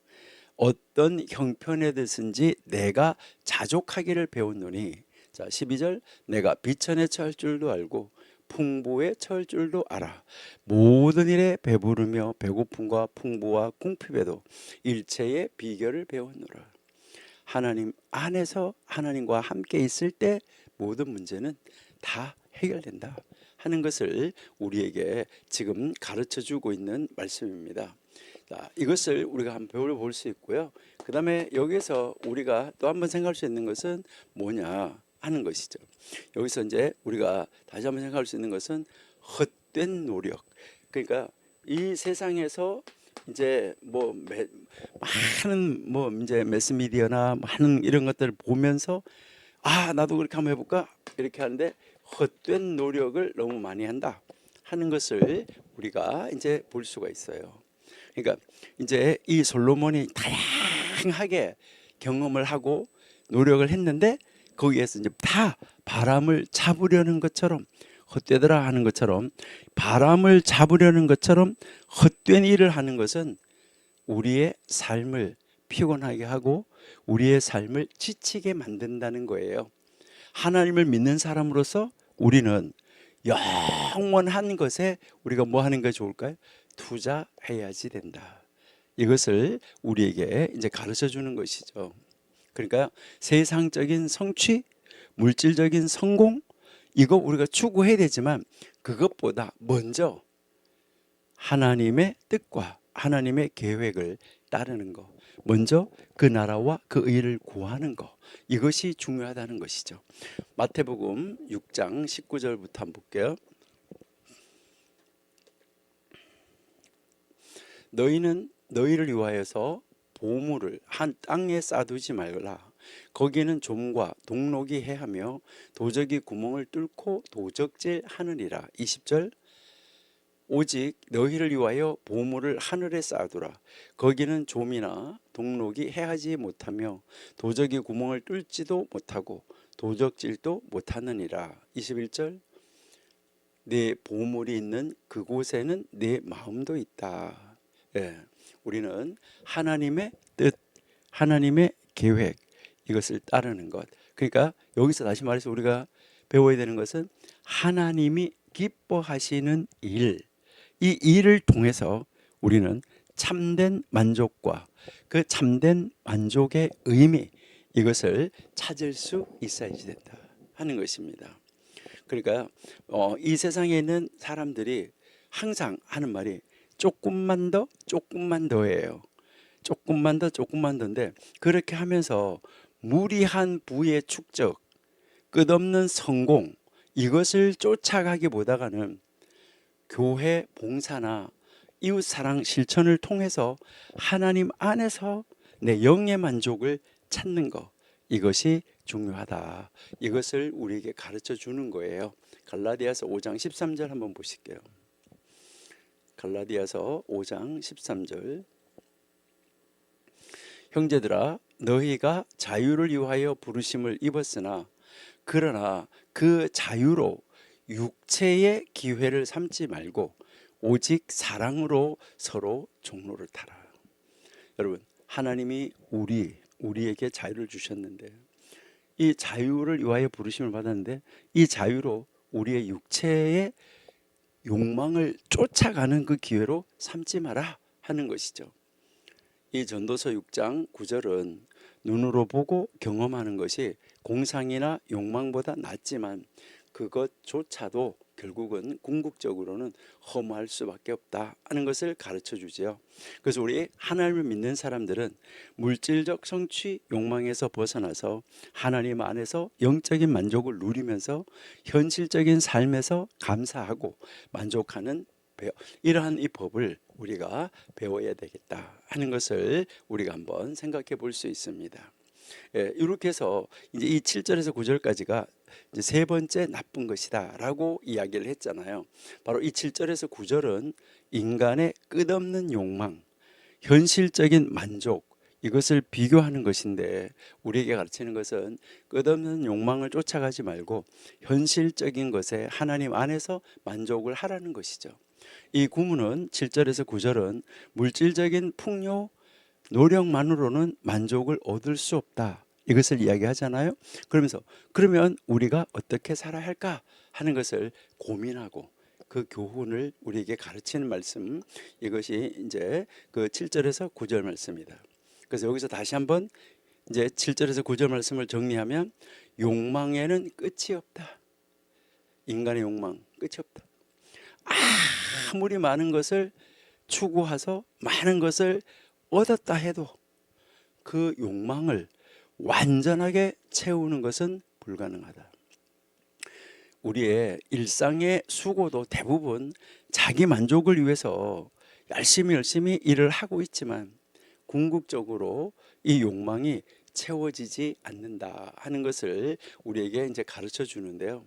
어떤 형편에 드든지 내가 자족하기를 배웠노니. 자, 12절. 내가 비천에 처할 줄도 알고 풍부에 처할 줄도 알아. 모든 일에 배부르며 배고픔과 풍부와 궁핍에도 일체의 비결을 배웠노라. 하나님 안에서 하나님과 함께 있을 때 모든 문제는 다 해결된다 하는 것을 우리에게 지금 가르쳐주고 있는 말씀입니다. 자, 이것을 우리가 한번 배워볼 수 있고요. 그 다음에 여기서 우리가 또 한번 생각할 수 있는 것은 뭐냐 하는 것이죠. 여기서 이제 우리가 다시 한번 생각할 수 있는 것은 헛된 노력. 그러니까 이 세상에서 이제 많은 이제 매스미디어나 많은 이런 것들을 보면서 나도 그렇게 한번 해볼까 이렇게 하는데 헛된 노력을 너무 많이 한다 하는 것을 우리가 이제 볼 수가 있어요. 그러니까 이제 이 솔로몬이 다양하게 경험을 하고 노력을 했는데 거기에서 이제 다 바람을 잡으려는 것처럼 헛되더라 하는 것처럼 바람을 잡으려는 것처럼 헛된 일을 하는 것은 우리의 삶을 피곤하게 하고 우리의 삶을 지치게 만든다는 거예요. 하나님을 믿는 사람으로서 우리는 영원한 것에 우리가 뭐 하는 게 좋을까요? 투자해야지 된다. 이것을 우리에게 이제 가르쳐 주는 것이죠. 그러니까 세상적인 성취, 물질적인 성공, 이거 우리가 추구해야 되지만 그것보다 먼저 하나님의 뜻과 하나님의 계획을 따르는 것, 먼저 그 나라와 그 의를 구하는 것, 이것이 중요하다는 것이죠. 마태복음 6장 19절부터 한번 볼게요. 너희는 너희를 위하여서 보물을 한 땅에 쌓아두지 말라. 거기에는 좀과 동록이 해하며 도적이 구멍을 뚫고 도적질 하느니라. 20절. 오직 너희를 위하여 보물을 하늘에 쌓아두라. 거기는 좀이나 동록이 해하지 못하며 도적이 구멍을 뚫지도 못하고 도적질도 못하느니라. 21절. 내 보물이 있는 그곳에는 내 마음도 있다. 예, 우리는 하나님의 뜻, 하나님의 계획, 이것을 따르는 것. 그러니까 여기서 다시 말해서 우리가 배워야 되는 것은 하나님이 기뻐하시는 일, 이 일을 통해서 우리는 참된 만족과 그 참된 만족의 의미, 이것을 찾을 수 있어야지 된다 하는 것입니다. 그러니까 이 세상에 있는 사람들이 항상 하는 말이 조금만 더, 조금만 더예요. 조금만 더, 조금만 더인데 그렇게 하면서 무리한 부의 축적, 끝없는 성공, 이것을 쫓아가기보다는 교회 봉사나 이웃사랑 실천을 통해서 하나님 안에서 내 영의 만족을 찾는 것, 이것이 중요하다. 이것을 우리에게 가르쳐 주는 거예요. 갈라디아서 5장 13절 한번 보실게요. 갈라디아서 5장 13절. 형제들아, 너희가 자유를 위하여 부르심을 입었으나 그러나 그 자유로 육체의 기회를 삼지 말고 오직 사랑으로 서로 종로를 타라. 여러분, 하나님이 우리에게 자유를 주셨는데, 이 자유를 위하여 부르심을 받았는데, 이 자유로 우리의 육체의 욕망을 쫓아가는 그 기회로 삼지 마라 하는 것이죠. 이 전도서 6장 9절은 눈으로 보고 경험하는 것이 공상이나 욕망보다 낫지만 그것조차도 결국은 궁극적으로는 허무할 수밖에 없다 하는 것을 가르쳐 주지요. 그래서 우리 하나님을 믿는 사람들은 물질적 성취 욕망에서 벗어나서 하나님 안에서 영적인 만족을 누리면서 현실적인 삶에서 감사하고 만족하는 이러한 이 법을 우리가 배워야 되겠다 하는 것을 우리가 한번 생각해 볼 수 있습니다. 예, 이렇게 해서 이제 이 7절에서 9절까지가 이제 세 번째 나쁜 것이다라고 이야기를 했잖아요. 바로 이 7절에서 9절은 인간의 끝없는 욕망, 현실적인 만족, 이것을 비교하는 것인데, 우리에게 가르치는 것은 끝없는 욕망을 쫓아가지 말고 현실적인 것에 하나님 안에서 만족을 하라는 것이죠. 이 구문은 7절에서 9절은 물질적인 풍요, 노력만으로는 만족을 얻을 수 없다, 이것을 이야기하잖아요. 그러면 우리가 어떻게 살아야 할까 하는 것을 고민하고 그 교훈을 우리에게 가르치는 말씀, 이것이 이제 그 7절에서 9절 말씀입니다. 그래서 여기서 다시 한번 이제 7절에서 9절 말씀을 정리하면, 욕망에는 끝이 없다. 인간의 욕망 끝이 없다. 아무리 많은 것을 추구해서 많은 것을 얻었다 해도 그 욕망을 완전하게 채우는 것은 불가능하다. 우리의 일상의 수고도 대부분 자기 만족을 위해서 열심히 일을 하고 있지만 궁극적으로 이 욕망이 채워지지 않는다 하는 것을 우리에게 이제 가르쳐 주는데요.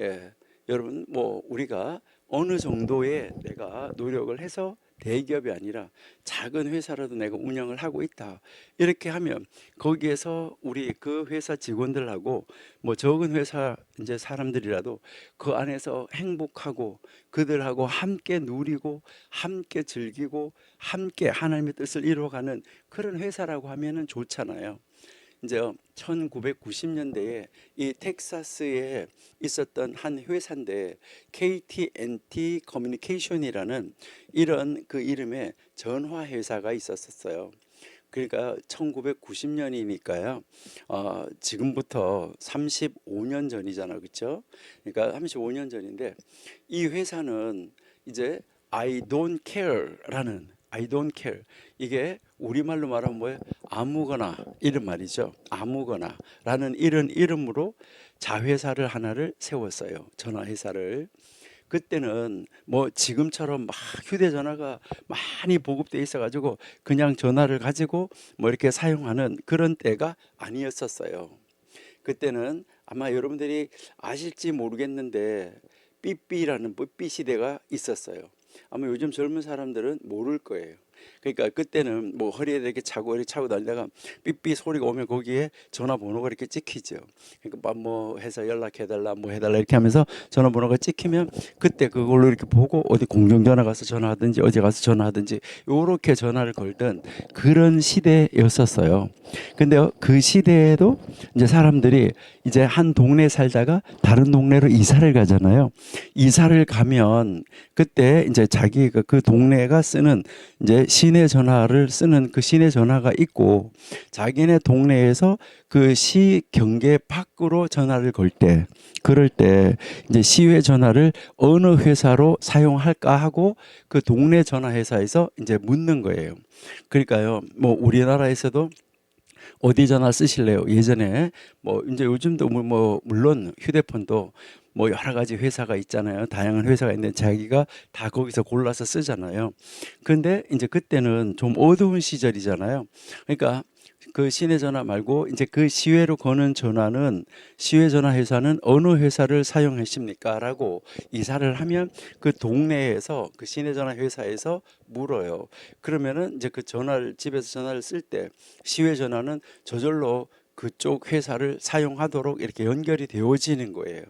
예, 여러분, 뭐 우리가 어느 정도의 내가 노력을 해서 대기업이 아니라 작은 회사라도 내가 운영을 하고 있다, 이렇게 하면 거기에서 우리 그 회사 직원들하고 뭐 적은 회사 이제 사람들이라도 그 안에서 행복하고 그들하고 함께 누리고 함께 즐기고 함께 하나님의 뜻을 이루어가는 그런 회사라고 하면은 좋잖아요. 이제 1990년대에 이 텍사스에 있었던 한 회사인데, KT&T 커뮤니케이션이라는 이런 그 이름의 전화 회사가 있었어요. 그러니까 1990년이니까요. 지금부터 35년 전이잖아, 그렇죠? 그러니까 35년 전인데, 이 회사는 이제 I don't care라는, I don't care, 이게 우리말로 말하면 뭐예요? 아무거나, 이런 말이죠. 아무거나라는 이런 이름으로 자회사를 하나를 세웠어요. 전화회사를. 그때는 뭐 지금처럼 막 휴대전화가 많이 보급돼 있어가지고 그냥 전화를 가지고 뭐 이렇게 사용하는 그런 때가 아니었었어요. 그때는 아마 여러분들이 아실지 모르겠는데 삐삐라는 삐삐 시대가 있었어요. 아마 요즘 젊은 사람들은 모를 거예요. 그러니까 그때는 뭐 허리에 이렇게 차고 다니다가 삐삐 소리가 오면 거기에 전화번호가 이렇게 찍히죠. 그러니까 뭐 해서 연락해달라, 뭐 해달라 이렇게 하면서 전화번호가 찍히면 그때 그걸로 이렇게 보고 어디 공중전화 가서 전화하든지 어디 가서 전화하든지 요렇게 전화를 걸던 그런 시대였었어요. 근데 그 시대에도 이제 사람들이 이제 한 동네에 살다가 다른 동네로 이사를 가잖아요. 이사를 가면 그때 이제 자기가 그 동네가 쓰는 이제 시내 전화를 쓰는 그 시내 전화가 있고, 자기네 동네에서 그 시 경계 밖으로 전화를 걸 때, 그럴 때 이제 시외 전화를 어느 회사로 사용할까 하고 그 동네 전화 회사에서 이제 묻는 거예요. 그러니까요, 뭐 우리나라에서도 어디 전화 쓰실래요? 예전에 뭐 이제 요즘도 뭐 물론 휴대폰도 뭐 여러 가지 회사가 있잖아요. 다양한 회사가 있는데 자기가 다 거기서 골라서 쓰잖아요. 근데 이제 그때는 좀 어두운 시절이잖아요. 그러니까 그 시내 전화 말고 이제 그 시외로 거는 전화는 시외 전화 회사는 어느 회사를 사용하십니까? 라고 이사를 하면 그 동네에서 그 시내 전화 회사에서 물어요. 그러면은 이제 그 전화를 집에서 전화를 쓸 때 시외 전화는 저절로 그쪽 회사를 사용하도록 이렇게 연결이 되어지는 거예요.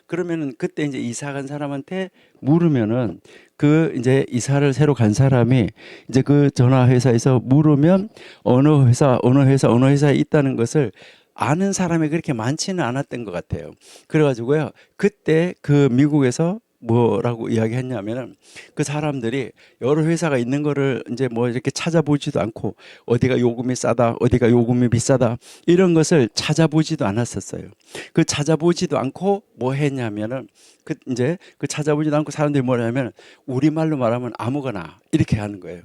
그러면은 그때 이제 이사 간 사람한테 물으면은 그 이제 이사를 새로 간 사람이 이제 그 전화 회사에서 물으면 어느 회사에 있다는 것을 아는 사람이 그렇게 많지는 않았던 것 같아요. 그래가지고요, 그때 그 미국에서 뭐라고 이야기했냐면은 그 사람들이 여러 회사가 있는 거를 이제 뭐 이렇게 찾아보지도 않고 어디가 요금이 싸다, 어디가 요금이 비싸다 이런 것을 찾아보지도 않았었어요. 그 찾아보지도 않고 뭐 했냐면은 그 이제 그 찾아보지도 않고 사람들이 뭐냐면 우리말로 말하면 아무거나 이렇게 하는 거예요.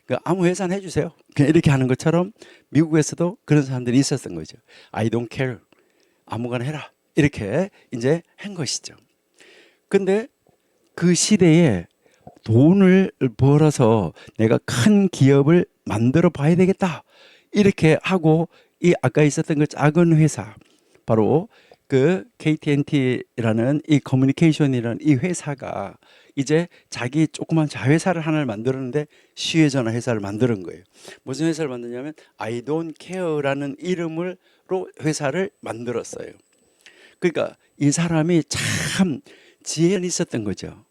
그 아무 회사나 해주세요. 그냥 이렇게 하는 것처럼 미국에서도 그런 사람들이 있었던 거죠. I don't care. 아무거나 해라. 이렇게 이제 한 것이죠. 근데 그 시대에 돈을 벌어서 내가 큰 기업을 만들어 봐야 되겠다. 이렇게 하고 이 아까 있었던 그 작은 회사, 바로 그 KT&T라는 이 커뮤니케이션이라는 이 회사가 이제 자기 조그만 자회사를 하나를 만들었는데 시외전화 회사를 만드는 거예요. 무슨 회사를 만드냐면 I don't care라는 이름으로 회사를 만들었어요. 그러니까 이 사람이 참 지혜는 있었던 거죠.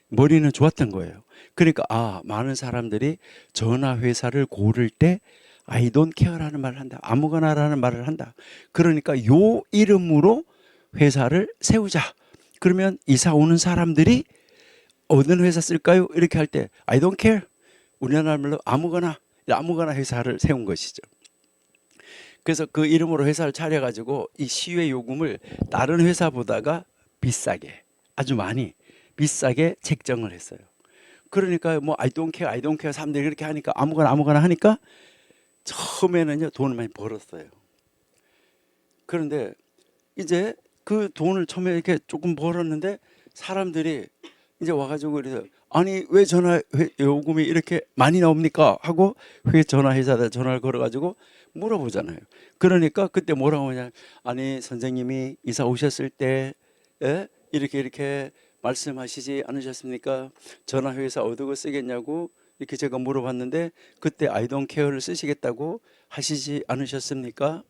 머리는 좋았던 거예요. 그러니까 많은 사람들이 전화 회사를 고를 때 I don't care라는 말을 한다. 아무거나라는 말을 한다. 그러니까 요 이름으로 회사를 세우자. 그러면 이사 오는 사람들이 어느 회사 쓸까요? 이렇게 할 때 I don't care. 우리나라 말로 아무거나 회사를 세운 것이죠. 그래서 그 이름으로 회사를 차려가지고 이 시외 요금을 다른 회사보다가 비싸게, 아주 많이 비싸게 책정을 했어요. 그러니까 뭐 I don't care 사람들이 그렇게 하니까 아무거나 하니까 처음에는요 돈을 많이 벌었어요. 그런데 이제 그 돈을 처음에 이렇게 조금 벌었는데 사람들이 이제 와가지고 그래서 아니 왜 전화 요금이 이렇게 많이 나옵니까 하고 전화 회사에 전화를 걸어가지고 물어보잖아요. 그러니까 그때 뭐라고 하냐, 아니 선생님이 이사 오셨을 때 이렇게 말씀하시지 않으셨습니까? 전화 회사 어디고 쓰겠냐고 이렇게 제가 물어봤는데 그때 I don't care를 쓰시겠다고 하시지 않으셨습니까?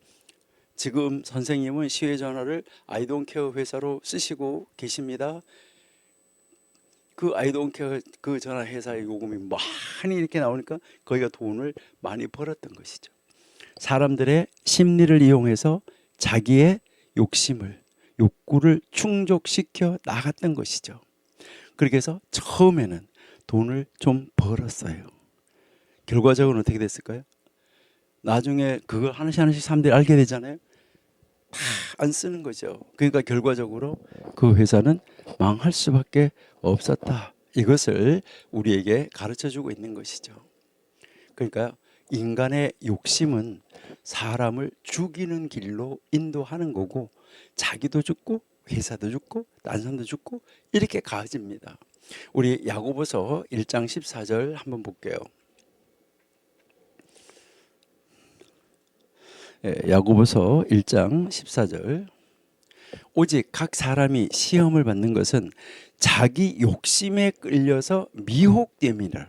지금 선생님은 시외 전화를 I don't care 회사로 쓰시고 계십니다. 그 I don't care 그 전화 회사의 요금이 많이 이렇게 나오니까 거기가 돈을 많이 벌었던 것이죠. 사람들의 심리를 이용해서 자기의 욕구를 충족시켜 나갔던 것이죠. 그렇게 해서 처음에는 돈을 좀 벌었어요. 결과적으로 어떻게 됐을까요? 나중에 그걸 하나씩 사람들이 알게 되잖아요. 다 안 쓰는 거죠. 그러니까 결과적으로 그 회사는 망할 수밖에 없었다. 이것을 우리에게 가르쳐주고 있는 것이죠. 그러니까 인간의 욕심은 사람을 죽이는 길로 인도하는 거고 자기도 죽고 회사도 죽고 딴 사람도 죽고 이렇게 가해집니다. 우리 야고보서 1장 14절 한번 볼게요. 야고보서 1장 14절. 오직 각 사람이 시험을 받는 것은 자기 욕심에 끌려서 미혹됨이라.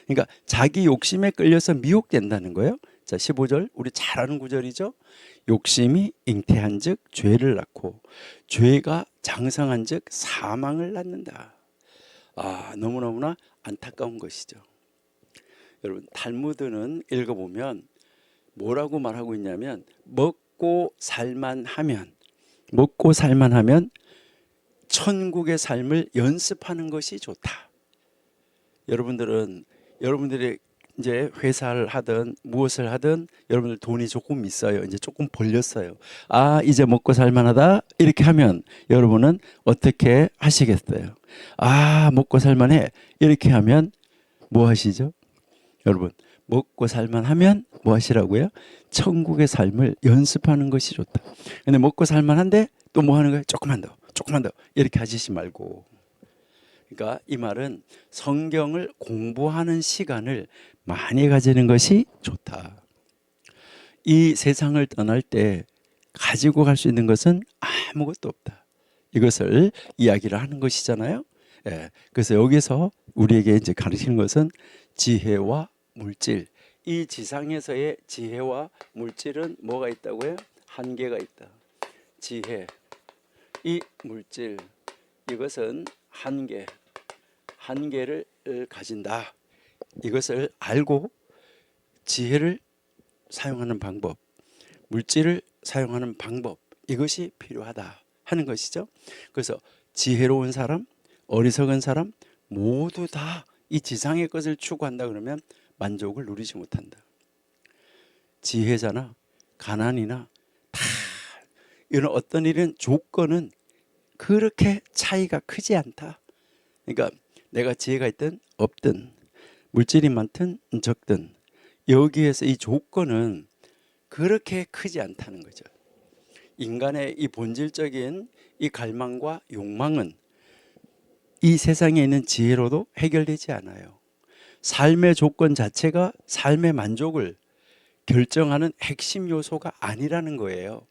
그러니까 자기 욕심에 끌려서 미혹된다는 거예요. 자, 15절 우리 잘 아는 구절이죠. 욕심이 잉태한즉 죄를 낳고 죄가 장성한즉 사망을 낳는다. 너무너무나 안타까운 것이죠. 여러분 탈무드는 읽어보면 뭐라고 말하고 있냐면 먹고 살만 하면 천국의 삶을 연습하는 것이 좋다. 여러분들이 이제 회사를 하든 무엇을 하든 여러분들 돈이 조금 있어요. 이제 조금 벌렸어요. 이제 먹고 살만하다 이렇게 하면 여러분은 어떻게 하시겠어요? 먹고 살만해 이렇게 하면 뭐 하시죠? 여러분 먹고 살만하면 뭐 하시라고요? 천국의 삶을 연습하는 것이 좋다. 근데 먹고 살만한데 또 뭐 하는 거예요? 조금만 더 이렇게 하시지 말고. 그러니까 이 말은 성경을 공부하는 시간을 많이 가지는 것이 좋다. 이 세상을 떠날 때 가지고 갈 수 있는 것은 아무것도 없다. 이것을 이야기를 하는 것이잖아요. 그래서 여기서 우리에게 이제 가르치는 것은 지혜와 물질, 이 지상에서의 지혜와 물질은 뭐가 있다고요? 한계가 있다. 지혜, 이 물질, 이것은 한계를 가진다. 이것을 알고 지혜를 사용하는 방법, 물질을 사용하는 방법, 이것이 필요하다 하는 것이죠. 그래서 지혜로운 사람, 어리석은 사람 모두 다 이 지상의 것을 추구한다 그러면 만족을 누리지 못한다. 지혜자나 가난이나 다 이런 어떤 일은 조건은 그렇게 차이가 크지 않다. 그러니까 내가 지혜가 있든 없든 물질이 많든 적든 여기에서 이 조건은 그렇게 크지 않다는 거죠. 인간의 이 본질적인 이 갈망과 욕망은 이 세상에 있는 지혜로도 해결되지 않아요. 삶의 조건 자체가 삶의 만족을 결정하는 핵심 요소가 아니라는 거예요.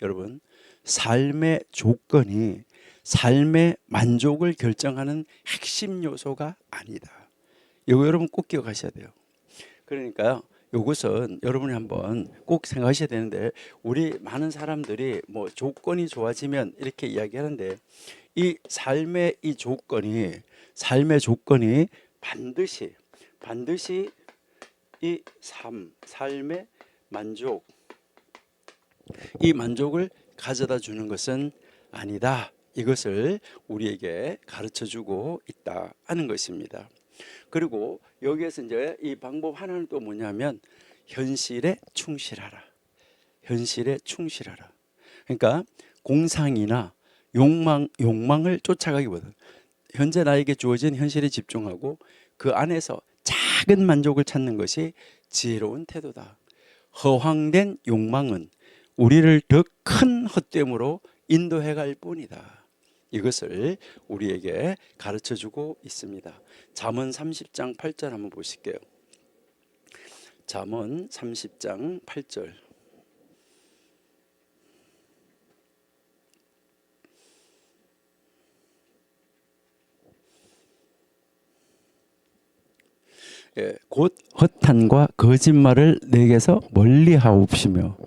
여러분, 삶의 조건이 삶의 만족을 결정하는 핵심 요소가 아니다. 이거 여러분 꼭 기억하셔야 돼요. 그러니까요, 이것은 여러분이 한번 꼭 생각하셔야 되는데, 우리 많은 사람들이 뭐 조건이 좋아지면 이렇게 이야기하는데, 이 삶의 삶의 조건이 반드시 이 삶의 만족, 이 만족을 가져다 주는 것은 아니다. 이것을 우리에게 가르쳐 주고 있다 하는 것입니다. 그리고 여기에서 이제 이 방법 하나는 또 뭐냐면 현실에 충실하라. 현실에 충실하라. 그러니까 공상이나 욕망을 쫓아가기보다 현재 나에게 주어진 현실에 집중하고 그 안에서 작은 만족을 찾는 것이 지혜로운 태도다. 허황된 욕망은 우리를 더 큰 헛됨으로 인도해 갈 뿐이다. 이것을 우리에게 가르쳐 주고 있습니다. 잠언 30장 8절 한번 보실게요. 잠언 30장 8절. 곧 허탄과 거짓말을 내게서 멀리하옵시며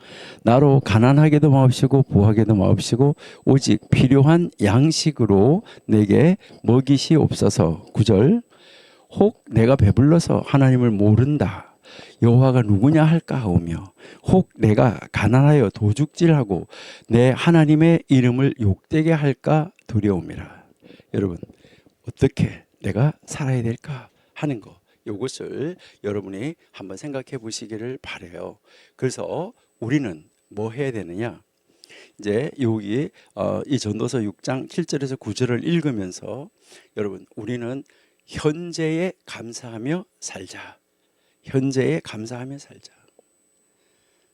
나로 가난하게도 마옵시고 부하게도 마옵시고 오직 필요한 양식으로 내게 먹이시옵소서. 9절. 혹 내가 배불러서 하나님을 모른다 여호와가 누구냐 할까 하오며 혹 내가 가난하여 도둑질하고 내 하나님의 이름을 욕되게 할까 두려움이라. 여러분, 어떻게 내가 살아야 될까 하는 거, 이것을 여러분이 한번 생각해 보시기를 바라요. 그래서 우리는 뭐 해야 되느냐? 이제 여기 이 전도서 6장 7절에서 9절을 읽으면서 여러분, 우리는 현재에 감사하며 살자. 현재에 감사하며 살자.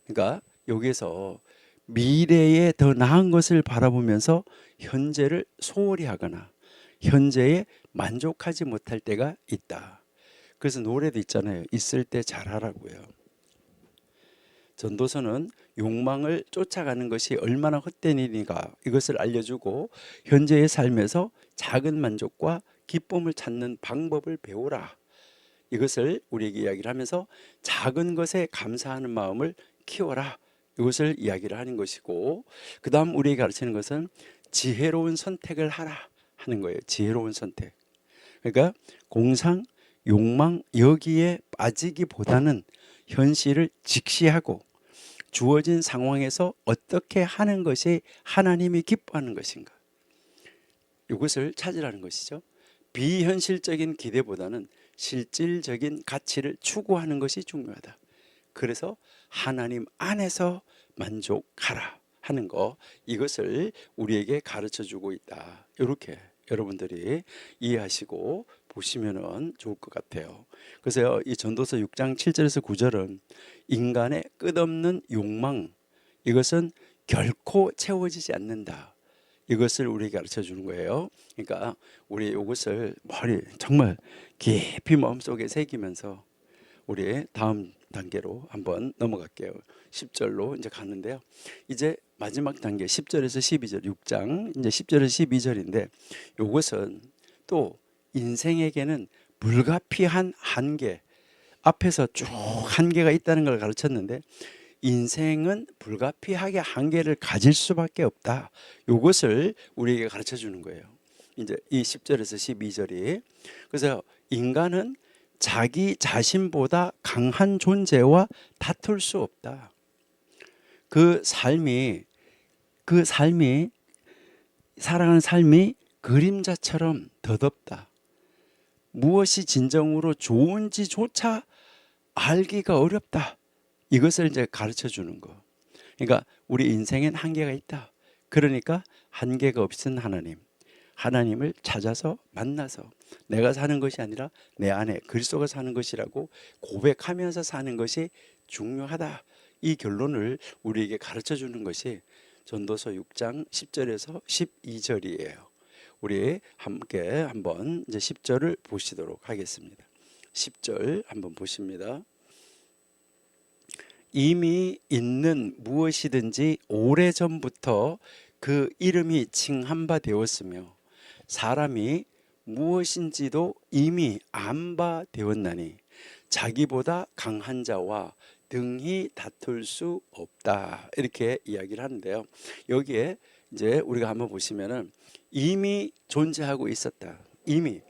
그러니까 여기에서 미래에 더 나은 것을 바라보면서 현재를 소홀히 하거나 현재에 만족하지 못할 때가 있다. 그래서 노래도 있잖아요. 있을 때 잘하라고요. 전도서는 욕망을 쫓아가는 것이 얼마나 헛된 일인가 이것을 알려주고 현재의 삶에서 작은 만족과 기쁨을 찾는 방법을 배우라. 이것을 우리에게 이야기를 하면서 작은 것에 감사하는 마음을 키워라. 이것을 이야기를 하는 것이고, 그 다음 우리에게 가르치는 것은 지혜로운 선택을 하라 하는 거예요. 지혜로운 선택. 그러니까 공상, 욕망 여기에 빠지기보다는 현실을 직시하고 주어진 상황에서 어떻게 하는 것이 하나님이 기뻐하는 것인가, 이것을 찾으라는 것이죠. 비현실적인 기대보다는 실질적인 가치를 추구하는 것이 중요하다. 그래서 하나님 안에서 만족하라 하는 거, 이것을 우리에게 가르쳐 주고 있다. 이렇게 여러분들이 이해하시고 보시면 좋을 것 같아요. 그래서 이 전도서 6장 7절에서 9절은 인간의 끝없는 욕망, 이것은 결코 채워지지 않는다. 이것을 우리에게 가르쳐 주는 거예요. 그러니까 우리 이것을 정말 깊이 마음속에 새기면서 우리 다음 단계로 한번 넘어갈게요. 10절로 이제 가는데요. 이제 마지막 단계 10절에서 12절, 6장 이제 10절에서 12절인데, 이것은 또 인생에게는 불가피한 한계, 앞에서 쭉 한계가 있다는 걸 가르쳤는데 인생은 불가피하게 한계를 가질 수밖에 없다. 이것을 우리에게 가르쳐 주는 거예요. 이제 이 10절에서 12절이 그래서 인간은 자기 자신보다 강한 존재와 다툴 수 없다. 그 삶이 살아가는 삶이 그림자처럼 더덥다. 무엇이 진정으로 좋은지조차 알기가 어렵다. 이것을 이제 가르쳐 주는 거. 그러니까 우리 인생엔 한계가 있다. 그러니까 한계가 없은 하나님을 찾아서 만나서 내가 사는 것이 아니라 내 안에 그리스도가 사는 것이라고 고백하면서 사는 것이 중요하다. 이 결론을 우리에게 가르쳐 주는 것이 전도서 6장 10절에서 12절이에요. 우리 함께 한번 이제 10절을 보시도록 하겠습니다. 10절 한번 보십니다. 이미 있는 무엇이든지 오래전부터 그 이름이 칭한 바 되었으며 사람이 무엇인지도 이미 안 바 되었나니 자기보다 강한 자와 등히 다툴 수 없다. 이렇게 이야기를 하는데요. 여기에 이제 우리가 한번 보시면은 이미 존재하고 있었다. 이미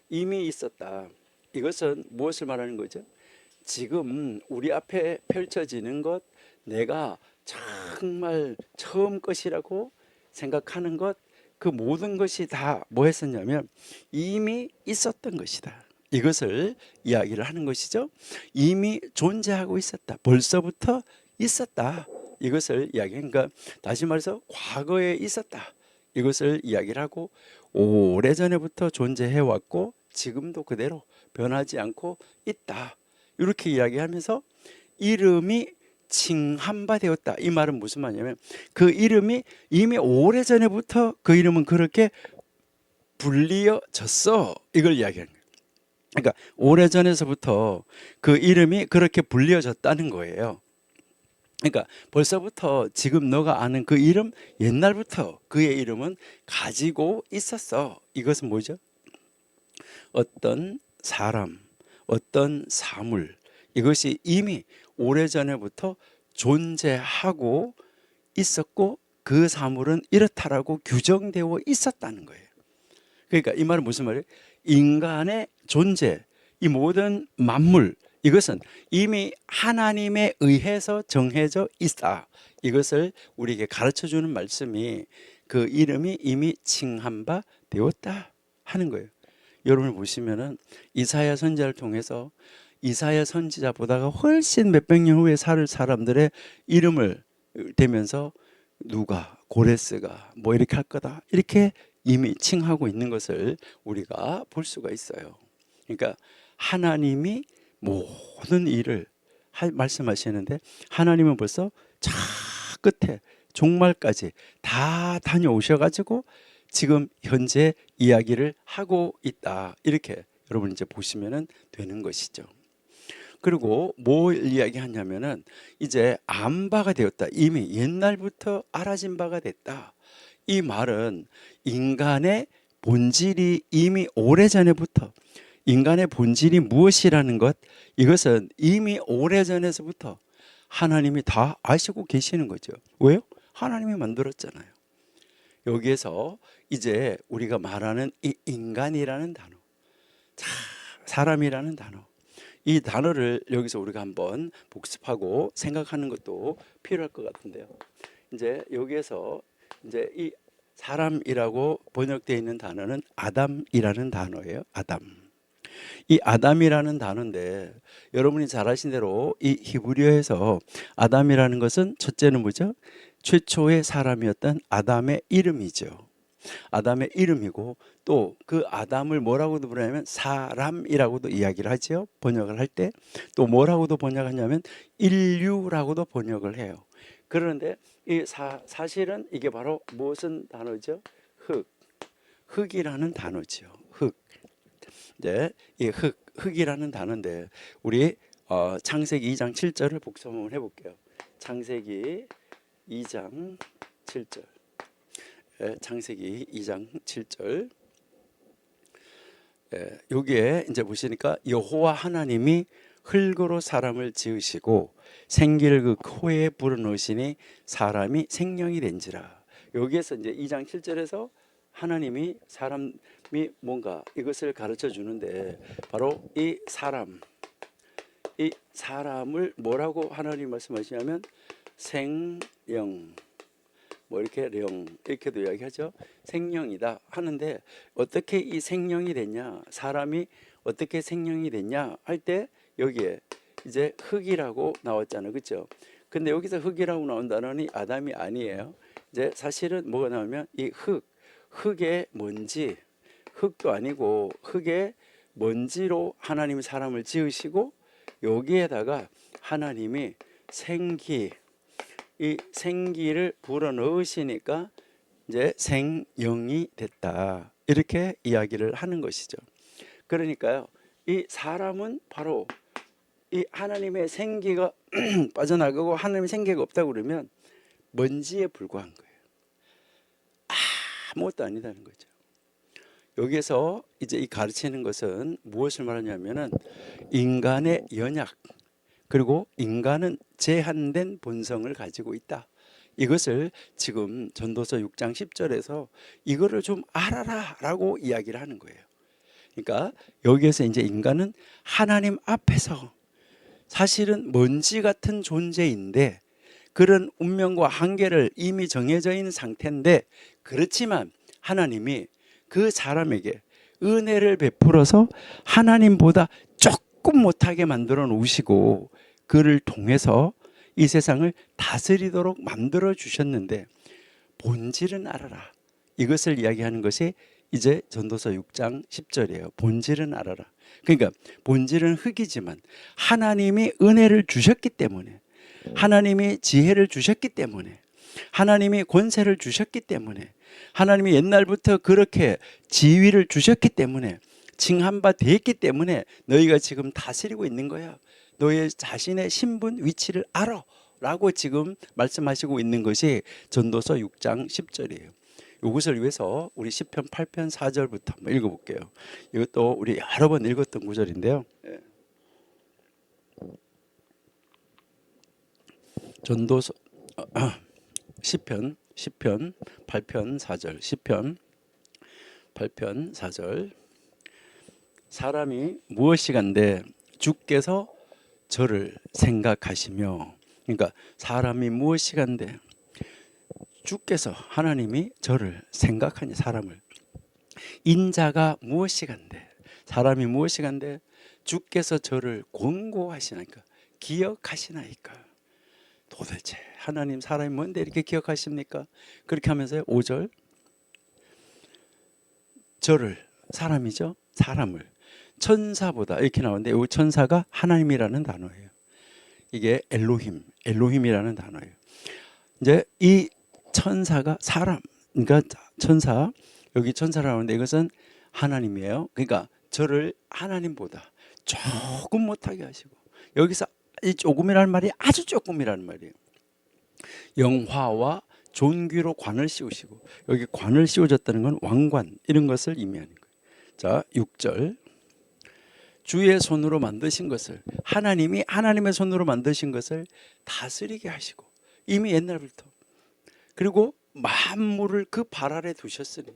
이미 있었다. 이것은 무엇을 말하는 거죠? 지금 우리 앞에 펼쳐지는 것, 내가 정말 처음 것이라고 생각하는 것, 그 모든 것이 다 뭐 했었냐면 이미 있었던 것이다. 이것을 이야기를 하는 것이죠. 이미 존재하고 있었다. 벌써부터 있었다. 이것을 이야기하니까 다시 말해서 과거에 있었다. 이것을 이야기를 하고 오래전에부터 존재해 왔고 지금도 그대로 변하지 않고 있다. 이렇게 이야기하면서 이름이 칭한 바 되었다. 이 말은 무슨 말이냐면 그 이름이 이미 오래전에부터 그 이름은 그렇게 불리어졌어. 이걸 이야기하는 거예요. 그러니까 오래전에서부터 그 이름이 그렇게 불리어졌다는 거예요. 그러니까 벌써부터 지금 너가 아는 그 이름, 옛날부터 그의 이름은 가지고 있었어. 이것은 뭐죠? 어떤 사람, 어떤 사물, 이것이 이미 오래전에부터 존재하고 있었고 그 사물은 이렇다라고 규정되어 있었다는 거예요. 그러니까 이 말은 무슨 말이에요? 인간의 존재, 이 모든 만물, 이것은 이미 하나님에 의해서 정해져 있다. 이것을 우리에게 가르쳐주는 말씀이 그 이름이 이미 칭한 바 되었다 하는 거예요. 여러분을 보시면은 이사야 선지자를 통해서 이사야 선지자보다가 훨씬 몇백 년 후에 살 사람들의 이름을 대면서 누가 고레스가 뭐 이렇게 할 거다 이렇게 이미 칭하고 있는 것을 우리가 볼 수가 있어요. 그러니까 하나님이 모든 일을 말씀하시는데 하나님은 벌써 저 끝에 종말까지 다 다녀오셔가지고 지금 현재 이야기를 하고 있다. 이렇게 여러분 이제 보시면 되는 것이죠. 그리고 뭘 이야기하냐면은 이제 안바가 되었다. 이미 옛날부터 알아진 바가 됐다. 이 말은 인간의 본질이 이미 오래전에부터 인간의 본질이 무엇이라는 것, 이것은 이미 오래전에서부터 하나님이 다 아시고 계시는 거죠. 왜요? 하나님이 만들었잖아요. 여기에서 이제 우리가 말하는 이 인간이라는 단어, 사람이라는 단어, 이 단어를 여기서 우리가 한번 복습하고 생각하는 것도 필요할 것 같은데요. 이제 여기에서 이제 이 사람이라고 번역되어 있는 단어는 아담이라는 단어예요. 아담. 이 아담이라는 단어인데 여러분이 잘 아신 대로 이 히브리어에서 아담이라는 것은 첫째는 뭐죠? 최초의 사람이었던 아담의 이름이죠. 아담의 이름이고 또 그 아담을 뭐라고도 부르냐면 사람이라고도 이야기를 하죠. 번역을 할 때 또 뭐라고도 번역하냐면 인류라고도 번역을 해요. 그런데 이 사실은 이게 바로 무슨 단어죠? 흙이라는 단어죠. 흙. 네, 이 흙이라는 단어인데 우리 창세기 2장 7절을 복습 한번 해볼게요. 창세기 2장 7절. 창세기 2장 7절. 여기에 이제 보시니까 여호와 하나님이 흙으로 사람을 지으시고 생기를 그 코에 불어넣으시니 사람이 생명이 된지라. 여기에서 이제 2장 7절에서 하나님이 사람이 뭔가 이것을 가르쳐 주는데 바로 이 사람을 뭐라고 하나님 말씀하시냐면 생영 뭐 이렇게 령 이렇게도 이야기하죠. 생명이다 하는데 어떻게 이 생명이 됐냐, 사람이 어떻게 생명이 됐냐 할 때 여기에 이제 흙이라고 나왔잖아요, 그렇죠? 근데 여기서 흙이라고 나온 단어는 아담이 아니에요. 이제 사실은 뭐가 나오면 이 흙의 먼지, 흙도 아니고 흙의 먼지로 하나님이 사람을 지으시고 여기에다가 하나님이 이 생기를 불어 넣으시니까 이제 생영이 됐다, 이렇게 이야기를 하는 것이죠. 그러니까요, 이 사람은 바로 이 하나님의 생기가 빠져나가고 하나님의 생기가 없다고 그러면 먼지에 불과한 거예요. 아무것도 아니다는 거죠. 여기에서 이제 이 가르치는 것은 무엇을 말하냐면은 인간의 연약, 그리고 인간은 제한된 본성을 가지고 있다. 이것을 지금 전도서 6장 10절에서 이거를 좀 알아라 라고 이야기를 하는 거예요. 그러니까 여기에서 이제 인간은 하나님 앞에서 사실은 먼지 같은 존재인데 그런 운명과 한계를 이미 정해져 있는 상태인데, 그렇지만 하나님이 그 사람에게 은혜를 베풀어서 하나님보다 조금 못하게 만들어 놓으시고 그를 통해서 이 세상을 다스리도록 만들어 주셨는데 본질은 알아라, 이것을 이야기하는 것이 이제 전도서 6장 10절이에요. 본질은 알아라. 그러니까 본질은 흙이지만 하나님이 은혜를 주셨기 때문에, 하나님이 지혜를 주셨기 때문에, 하나님이 권세를 주셨기 때문에, 하나님이 옛날부터 그렇게 지위를 주셨기 때문에, 칭한 바 되었기 때문에 너희가 지금 다스리고 있는 거야. 너의 자신의 신분 위치를 알아 라고 지금 말씀하시고 있는 것이 전도서 6장 10절이에요. 이것을 위해서 우리 시편 8편 4절부터 한번 읽어볼게요. 이것도 우리 여러 번 읽었던 구절인데요. 전도서 시편 8편 4절, 시편 8편 4절. 사람이 무엇이간데 주께서 저를 생각하시며, 그러니까 사람이 무엇이간데 주께서 하나님이 저를 생각하니, 사람을, 인자가 무엇이간데, 사람이 무엇이간데 주께서 저를 권고하시나이까, 기억하시나이까. 도대체 하나님 사람이 뭔데 이렇게 기억하십니까? 그렇게 하면서요, 5절, 저를, 사람이죠, 사람을 천사보다, 이렇게 나오는데 이 천사가 하나님이라는 단어예요. 이게 엘로힘이라는 단어예요. 이제 이 천사가 사람, 그러니까 천사, 여기 천사라고 하는데 이것은 하나님이에요. 그러니까 저를 하나님보다 조금 못하게 하시고, 여기서 이 조금이라는 말이 아주 조금이라는 말이에요. 영화와 존귀로 관을 씌우시고, 여기 관을 씌워졌다는 건 왕관, 이런 것을 의미하는 거예요. 자, 6절, 주의 손으로 만드신 것을, 하나님이 하나님의 손으로 만드신 것을 다스리게 하시고, 이미 옛날부터, 그리고 만물을 그 발 아래 두셨으니,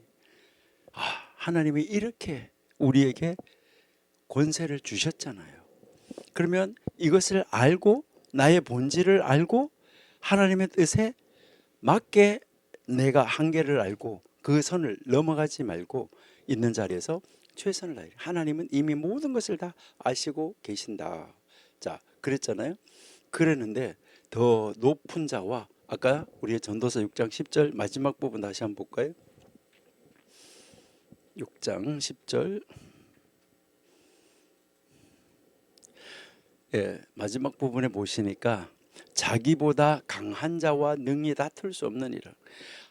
하나님이 이렇게 우리에게 권세를 주셨잖아요. 그러면 이것을 알고 나의 본질을 알고 하나님의 뜻에 맞게 내가 한계를 알고 그 선을 넘어가지 말고 있는 자리에서 최선을 다해. 하나님은 이미 모든 것을 다 아시고 계신다. 자, 그랬잖아요. 그랬는데 더 높은 자와, 아까 우리의 전도서 6장 10절 마지막 부분 다시 한번 볼까요? 6장 10절, 마지막 부분에 보시니까 자기보다 강한 자와 능히 다툴 수 없느니라.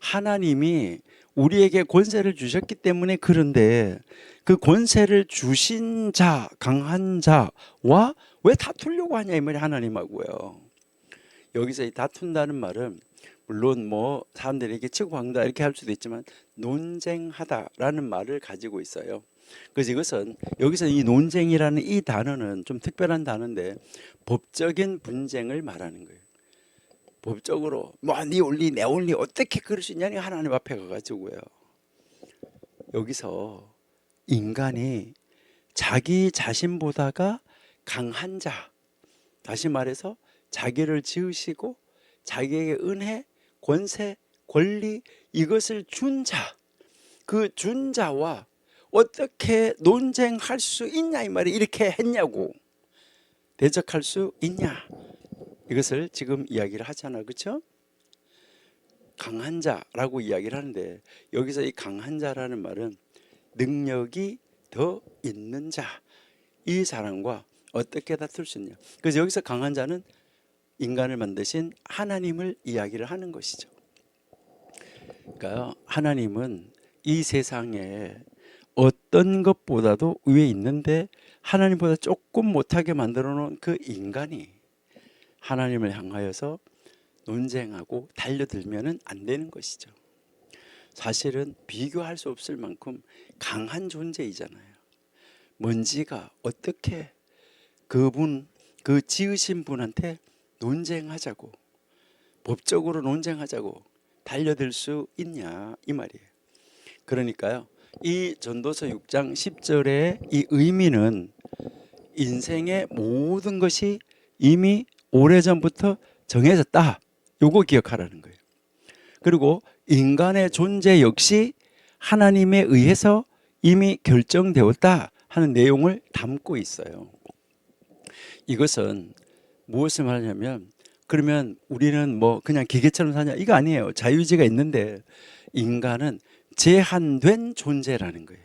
하나님이 우리에게 권세를 주셨기 때문에 그런데 그 권세를 주신 자, 강한 자와 왜 다투려고 하냐 이 말이 하나님하고요. 여기서 이 다툰다는 말은 물론 뭐 사람들이 이렇게 치고받는다 이렇게 할 수도 있지만 논쟁하다라는 말을 가지고 있어요. 그래서 이것은 여기서 이 논쟁이라는 이 단어는 좀 특별한 단어인데 법적인 분쟁을 말하는 거예요. 법적으로 뭐 네 원리 내 원리 어떻게 그럴 수 있냐니 하나님 앞에 가가지고요. 여기서 인간이 자기 자신보다가 강한 자, 다시 말해서 자기를 지으시고 자기에게 은혜, 권세, 권리 이것을 준 자, 그 준 자와 어떻게 논쟁할 수 있냐 이 말이 이렇게 했냐고 대적할 수 있냐 이것을 지금 이야기를 하잖아, 그렇죠? 강한 자라고 이야기를 하는데 여기서 이 강한 자라는 말은 능력이 더 있는 자, 이 사람과 어떻게 다툴 수 있냐. 그래서 여기서 강한 자는 인간을 만드신 하나님을 이야기를 하는 것이죠. 그러니까 하나님은 이 세상에 어떤 것보다도 위에 있는데 하나님보다 조금 못하게 만들어 놓은 그 인간이 하나님을 향하여서 논쟁하고 달려들면은 안 되는 것이죠. 사실은 비교할 수 없을 만큼 강한 존재이잖아요. 먼지가 어떻게 그 지으신 분한테 논쟁하자고, 법적으로 논쟁하자고 달려들 수 있냐 이 말이에요. 그러니까요, 이 전도서 6장 10절의 이 의미는 인생의 모든 것이 이미 오래전부터 정해졌다, 요거 기억하라는 거예요. 그리고 인간의 존재 역시 하나님에 의해서 이미 결정되었다 하는 내용을 담고 있어요. 이것은 무엇을 말하냐면, 그러면 우리는 뭐 그냥 기계처럼 사냐, 이거 아니에요. 자유의지가 있는데 인간은 제한된 존재라는 거예요.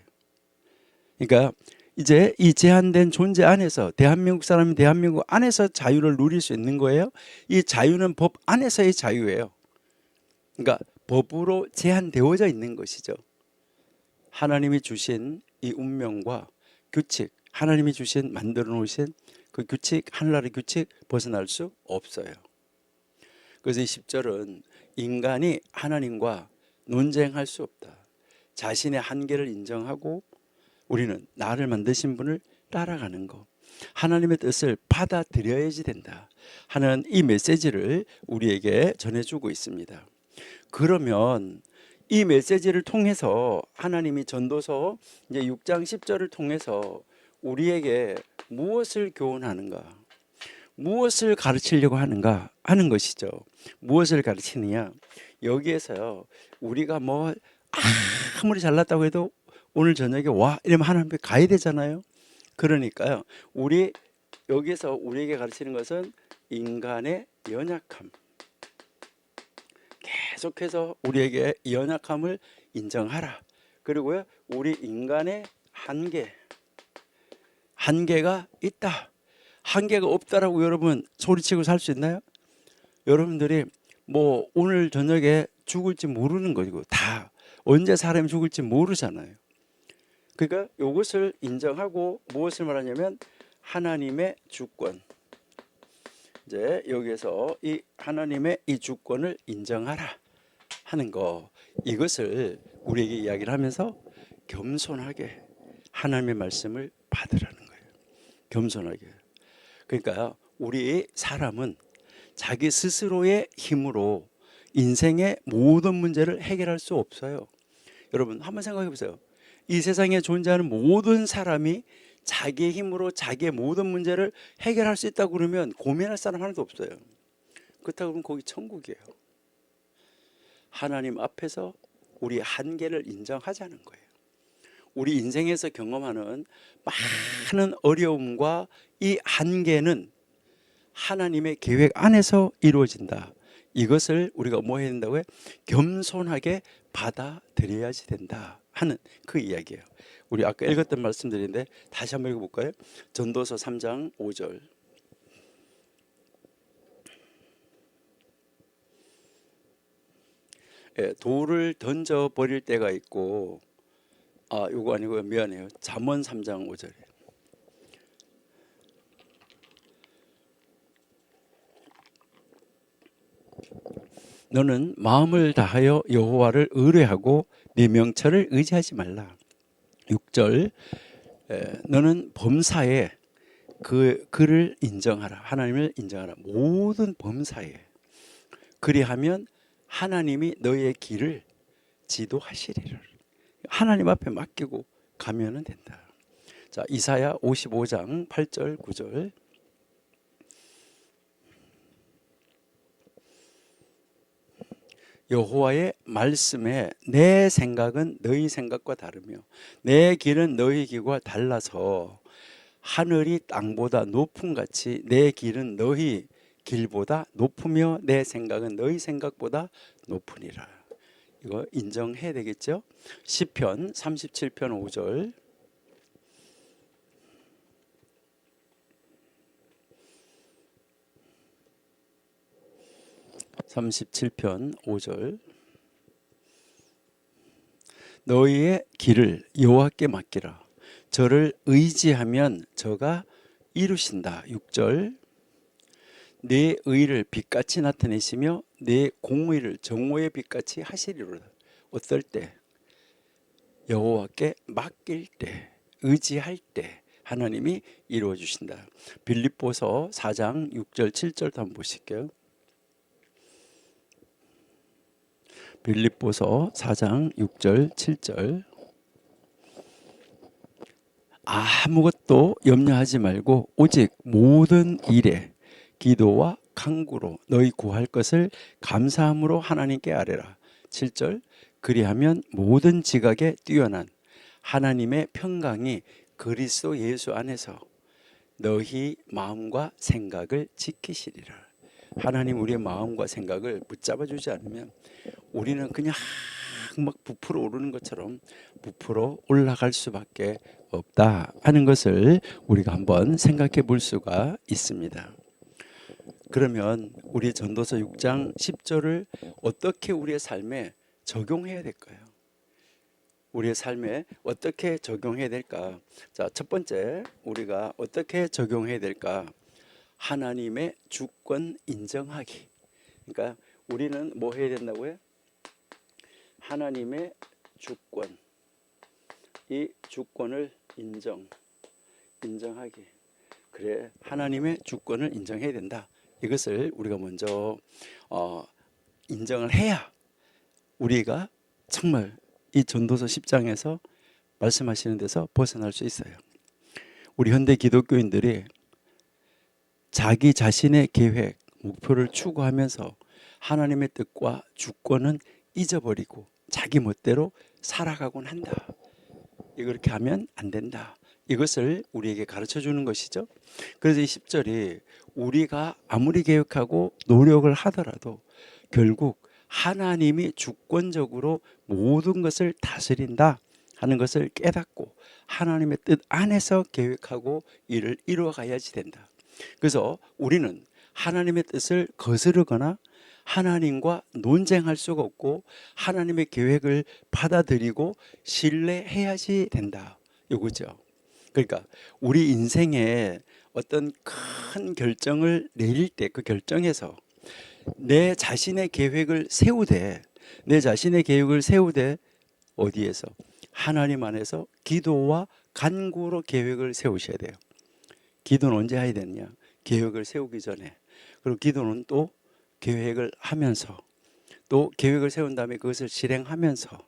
그러니까 이제 이 제한된 존재 안에서 대한민국 사람이 대한민국 안에서 자유를 누릴 수 있는 거예요. 이 자유는 법 안에서의 자유예요. 그러니까 법으로 제한되어져 있는 것이죠. 하나님이 주신 이 운명과 규칙, 하나님이 주신 만들어 놓으신 그 규칙, 하늘나라의 규칙 벗어날 수 없어요. 그래서 이 10절은 인간이 하나님과 논쟁할 수 없다. 자신의 한계를 인정하고 우리는 나를 만드신 분을 따라가는 것, 하나님의 뜻을 받아들여야지 된다 하는 이 메시지를 우리에게 전해주고 있습니다. 그러면 이 메시지를 통해서 하나님이 전도서 이제 6장 10절을 통해서 우리에게 무엇을 교훈하는가, 무엇을 가르치려고 하는가 하는 것이죠. 무엇을 가르치느냐, 여기에서요 우리가 뭐 아무리 잘났다고 해도 오늘 저녁에 와 이러면 하나님 앞에 가야 되잖아요. 그러니까요 우리 여기서 우리에게 가르치는 것은 인간의 연약함, 계속해서 우리에게 연약함을 인정하라. 그리고요 우리 인간의 한계가 있다. 한계가 없다라고 여러분 소리치고 살 수 있나요? 여러분들이 뭐 오늘 저녁에 죽을지 모르는 거고, 다 언제 사람이 죽을지 모르잖아요. 그러니까 이것을 인정하고 무엇을 말하냐면 하나님의 주권, 이제 여기에서 이 하나님의 이 주권을 인정하라 하는 거, 이것을 우리에게 이야기를 하면서 겸손하게 하나님의 말씀을 받으라는 거예요. 겸손하게. 그러니까 우리 사람은 자기 스스로의 힘으로 인생의 모든 문제를 해결할 수 없어요. 여러분 한번 생각해 보세요. 이 세상에 존재하는 모든 사람이 자기의 힘으로 자기의 모든 문제를 해결할 수 있다고 그러면 고민할 사람 하나도 없어요. 그렇다고 그러면 거기 천국이에요. 하나님 앞에서 우리 한계를 인정하자는 거예요. 우리 인생에서 경험하는 많은 어려움과 이 한계는 하나님의 계획 안에서 이루어진다. 이것을 우리가 뭐 해야 된다고요? 겸손하게 받아들여야지 된다 하는 그 이야기예요. 우리 아까 읽었던 말씀들인데 다시 한번 읽어볼까요? 전도서 3장 5절. 예, 돌을 던져 버릴 때가 있고, 요거 아니고요, 미안해요. 잠언 3장 5절에 너는 마음을 다하여 여호와를 의뢰하고 네 명철을 의지하지 말라. 6절 너는 범사에 그를 인정하라. 하나님을 인정하라. 모든 범사에 그리하면 하나님이 너의 길을 지도하시리라. 하나님 앞에 맡기고 가면은 된다. 자, 이사야 55장 8절 9절 여호와의 말씀에 내 생각은 너희 생각과 다르며 내 길은 너희 길과 달라서 하늘이 땅보다 높음 같이 내 길은 너희 길보다 높으며 내 생각은 너희 생각보다 높으니라. 이거 인정해야 되겠죠? 시편 37편 5절 37편 5절 너희의 길을 여호와께 맡기라. 저를 의지하면 저가 이루신다. 6절 내 의를 빛같이 나타내시며 내 공의를 정오의 빛같이 하시리로다. 어떨 때? 여호와께 맡길 때, 의지할 때 하나님이 이루어 주신다. 빌립보서 4장 6절 7절도 한번 보실게요. 빌립보서 4장 6절 7절 아무것도 염려하지 말고 오직 모든 일에 기도와 간구로 너희 구할 것을 감사함으로 하나님께 아뢰라. 7절 그리하면 모든 지각에 뛰어난 하나님의 평강이 그리스도 예수 안에서 너희 마음과 생각을 지키시리라. 하나님 우리의 마음과 생각을 붙잡아 주지 않으면 우리는 그냥 막 부풀어 오르는 것처럼 부풀어 올라갈 수밖에 없다 하는 것을 우리가 한번 생각해 볼 수가 있습니다. 그러면 우리 전도서 6장 10절을 어떻게 우리의 삶에 적용해야 될까요? 우리의 삶에 어떻게 적용해야 될까? 자, 첫 번째 우리가 어떻게 적용해야 될까? 하나님의 주권 인정하기. 그러니까 우리는 뭐 해야 된다고요? 하나님의 주권, 이 주권을 인정하기. 그래, 하나님의 주권을 인정해야 된다. 이것을 우리가 먼저 인정을 해야 우리가 정말 이 전도서 10장에서 말씀하시는 데서 벗어날 수 있어요. 우리 현대 기독교인들이 자기 자신의 계획, 목표를 추구하면서 하나님의 뜻과 주권은 잊어버리고 자기 멋대로 살아가곤 한다. 이렇게 하면 안 된다. 이것을 우리에게 가르쳐 주는 것이죠. 그래서 이 10절이 우리가 아무리 계획하고 노력을 하더라도 결국 하나님이 주권적으로 모든 것을 다스린다 하는 것을 깨닫고 하나님의 뜻 안에서 계획하고 일을 이루어 가야지 된다. 그래서 우리는 하나님의 뜻을 거스르거나 하나님과 논쟁할 수가 없고 하나님의 계획을 받아들이고 신뢰해야지 된다. 이거죠. 그러니까 우리 인생에 어떤 큰 결정을 내릴 때 그 결정에서 내 자신의 계획을 세우되 어디에서? 하나님 안에서 기도와 간구로 계획을 세우셔야 돼요. 기도는 언제 해야 되느냐? 계획을 세우기 전에. 그리고 기도는 또 계획을 하면서, 또 계획을 세운 다음에 그것을 실행하면서,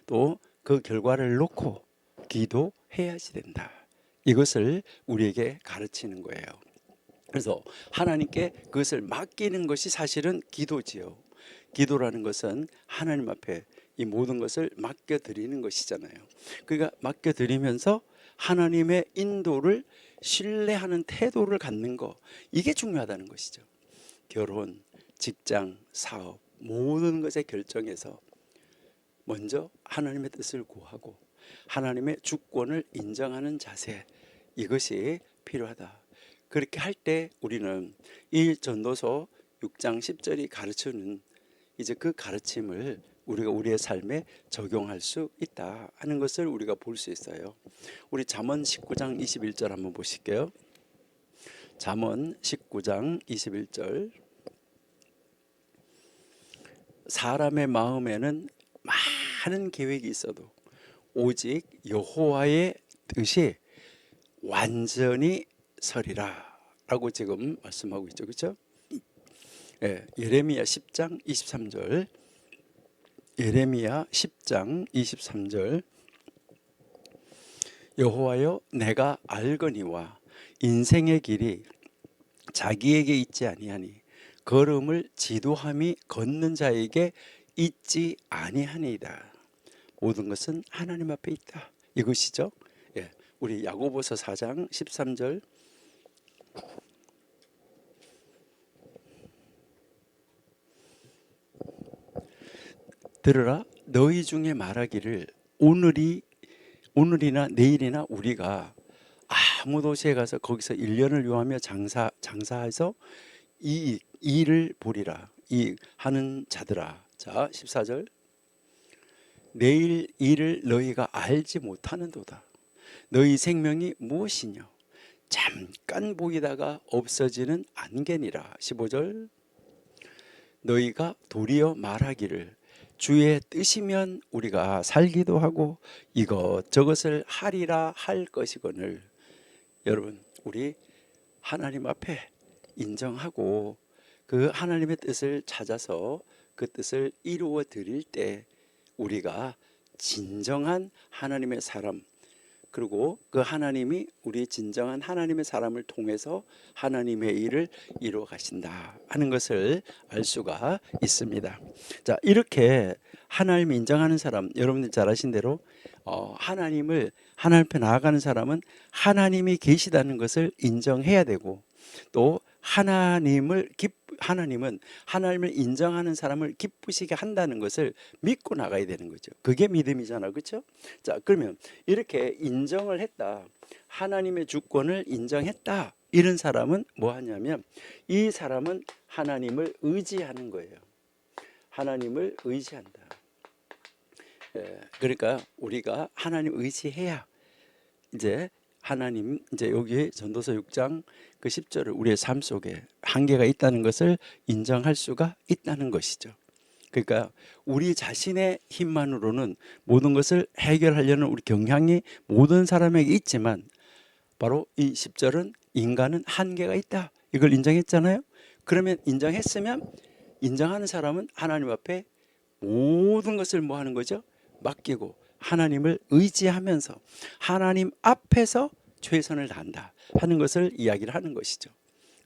또 그 결과를 놓고 기도해야지 된다. 이것을 우리에게 가르치는 거예요. 그래서 하나님께 그것을 맡기는 것이 사실은 기도지요. 기도라는 것은 하나님 앞에 이 모든 것을 맡겨드리는 것이잖아요. 그러니까 맡겨드리면서 하나님의 인도를 신뢰하는 태도를 갖는 거, 이게 중요하다는 것이죠. 결혼, 직장, 사업 모든 것의 결정에서 먼저 하나님의 뜻을 구하고 하나님의 주권을 인정하는 자세, 이것이 필요하다. 그렇게 할 때 우리는 이 전도서 6장 10절이 가르치는 이제 그 가르침을 우리가 우리의 삶에 적용할 수 있다 하는 것을 우리가 볼 수 있어요. 우리 잠언 19장 21절 한번 보실게요. 잠언 19장 21절 사람의 마음에는 많은 계획이 있어도 오직 여호와의 뜻이 완전히 서리라 라고 지금 말씀하고 있죠. 그렇죠? 예, 예레미야 10장 23절. 예레미야 10장 23절. 여호와여 내가 알거니와 인생의 길이 자기에게 있지 아니하니 걸음을 지도함이 걷는 자에게 있지 아니하니이다. 모든 것은 하나님 앞에 있다. 이것이죠. 예, 우리 야고보서 4장 13절. 들으라 너희 중에 말하기를 오늘이나 내일이나 우리가 아무 도시에 가서 거기서 1년을 요하며 장사해서 이 일을 보리라. 이 하는 자들아. 자, 14절. 내일 일을 너희가 알지 못하는도다. 너희 생명이 무엇이냐? 잠깐 보이다가 없어지는 안개니라. 15절. 너희가 도리어 말하기를 주의 뜻이면 우리가 살기도 하고 이것저것을 하리라 할 것이거늘. 여러분, 우리 하나님 앞에 인정하고 그 하나님의 뜻을 찾아서 그 뜻을 이루어 드릴 때 우리가 진정한 하나님의 사람, 그리고 그 하나님이 우리 진정한 하나님의 사람을 통해서 하나님의 일을 이루어 가신다 하는 것을 알 수가 있습니다. 자, 이렇게 하나님을 인정하는 사람, 여러분들 잘 아신 대로 하나님 앞에 나아가는 사람은 하나님이 계시다는 것을 인정해야 되고, 또 하나님은 하나님을 인정하는 사람을 기쁘시게 한다는 것을 믿고 나가야 되는 거죠. 그게 믿음이잖아, 그렇죠? 자, 그러면 이렇게 인정을 했다, 하나님의 주권을 인정했다, 이런 사람은 뭐 하냐면 이 사람은 하나님을 의지하는 거예요. 하나님을 의지한다. 예, 그러니까 우리가 하나님 의지해야 이제 하나님, 이제 여기 전도서 6장 그 10절을 우리의 삶 속에 한계가 있다는 것을 인정할 수가 있다는 것이죠. 그러니까 우리 자신의 힘만으로는 모든 것을 해결하려는 우리 경향이 모든 사람에게 있지만 바로 이 10절은 인간은 한계가 있다, 이걸 인정했잖아요. 그러면 인정했으면 인정하는 사람은 하나님 앞에 모든 것을 뭐 하는 거죠? 맡기고 하나님을 의지하면서 하나님 앞에서 최선을 다한다 하는 것을 이야기를 하는 것이죠.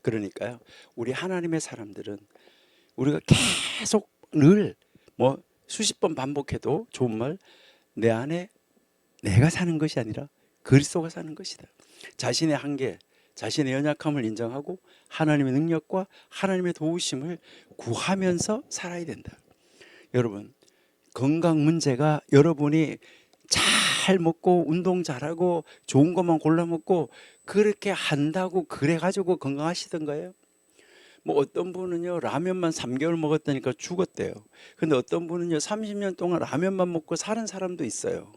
그러니까요, 우리 하나님의 사람들은 우리가 계속 늘 뭐 수십 번 반복해도 좋은 말, 내 안에 내가 사는 것이 아니라 그리스도가 사는 것이다. 자신의 한계, 자신의 연약함을 인정하고 하나님의 능력과 하나님의 도우심을 구하면서 살아야 된다. 여러분, 건강 문제가 여러분이 잘 먹고 운동 잘하고 좋은 것만 골라 먹고 그렇게 한다고 그래 가지고 건강하시던가요? 뭐 어떤 분은요 라면만 3개월 먹었다니까 죽었대요. 근데 어떤 분은요 30년 동안 라면만 먹고 사는 사람도 있어요.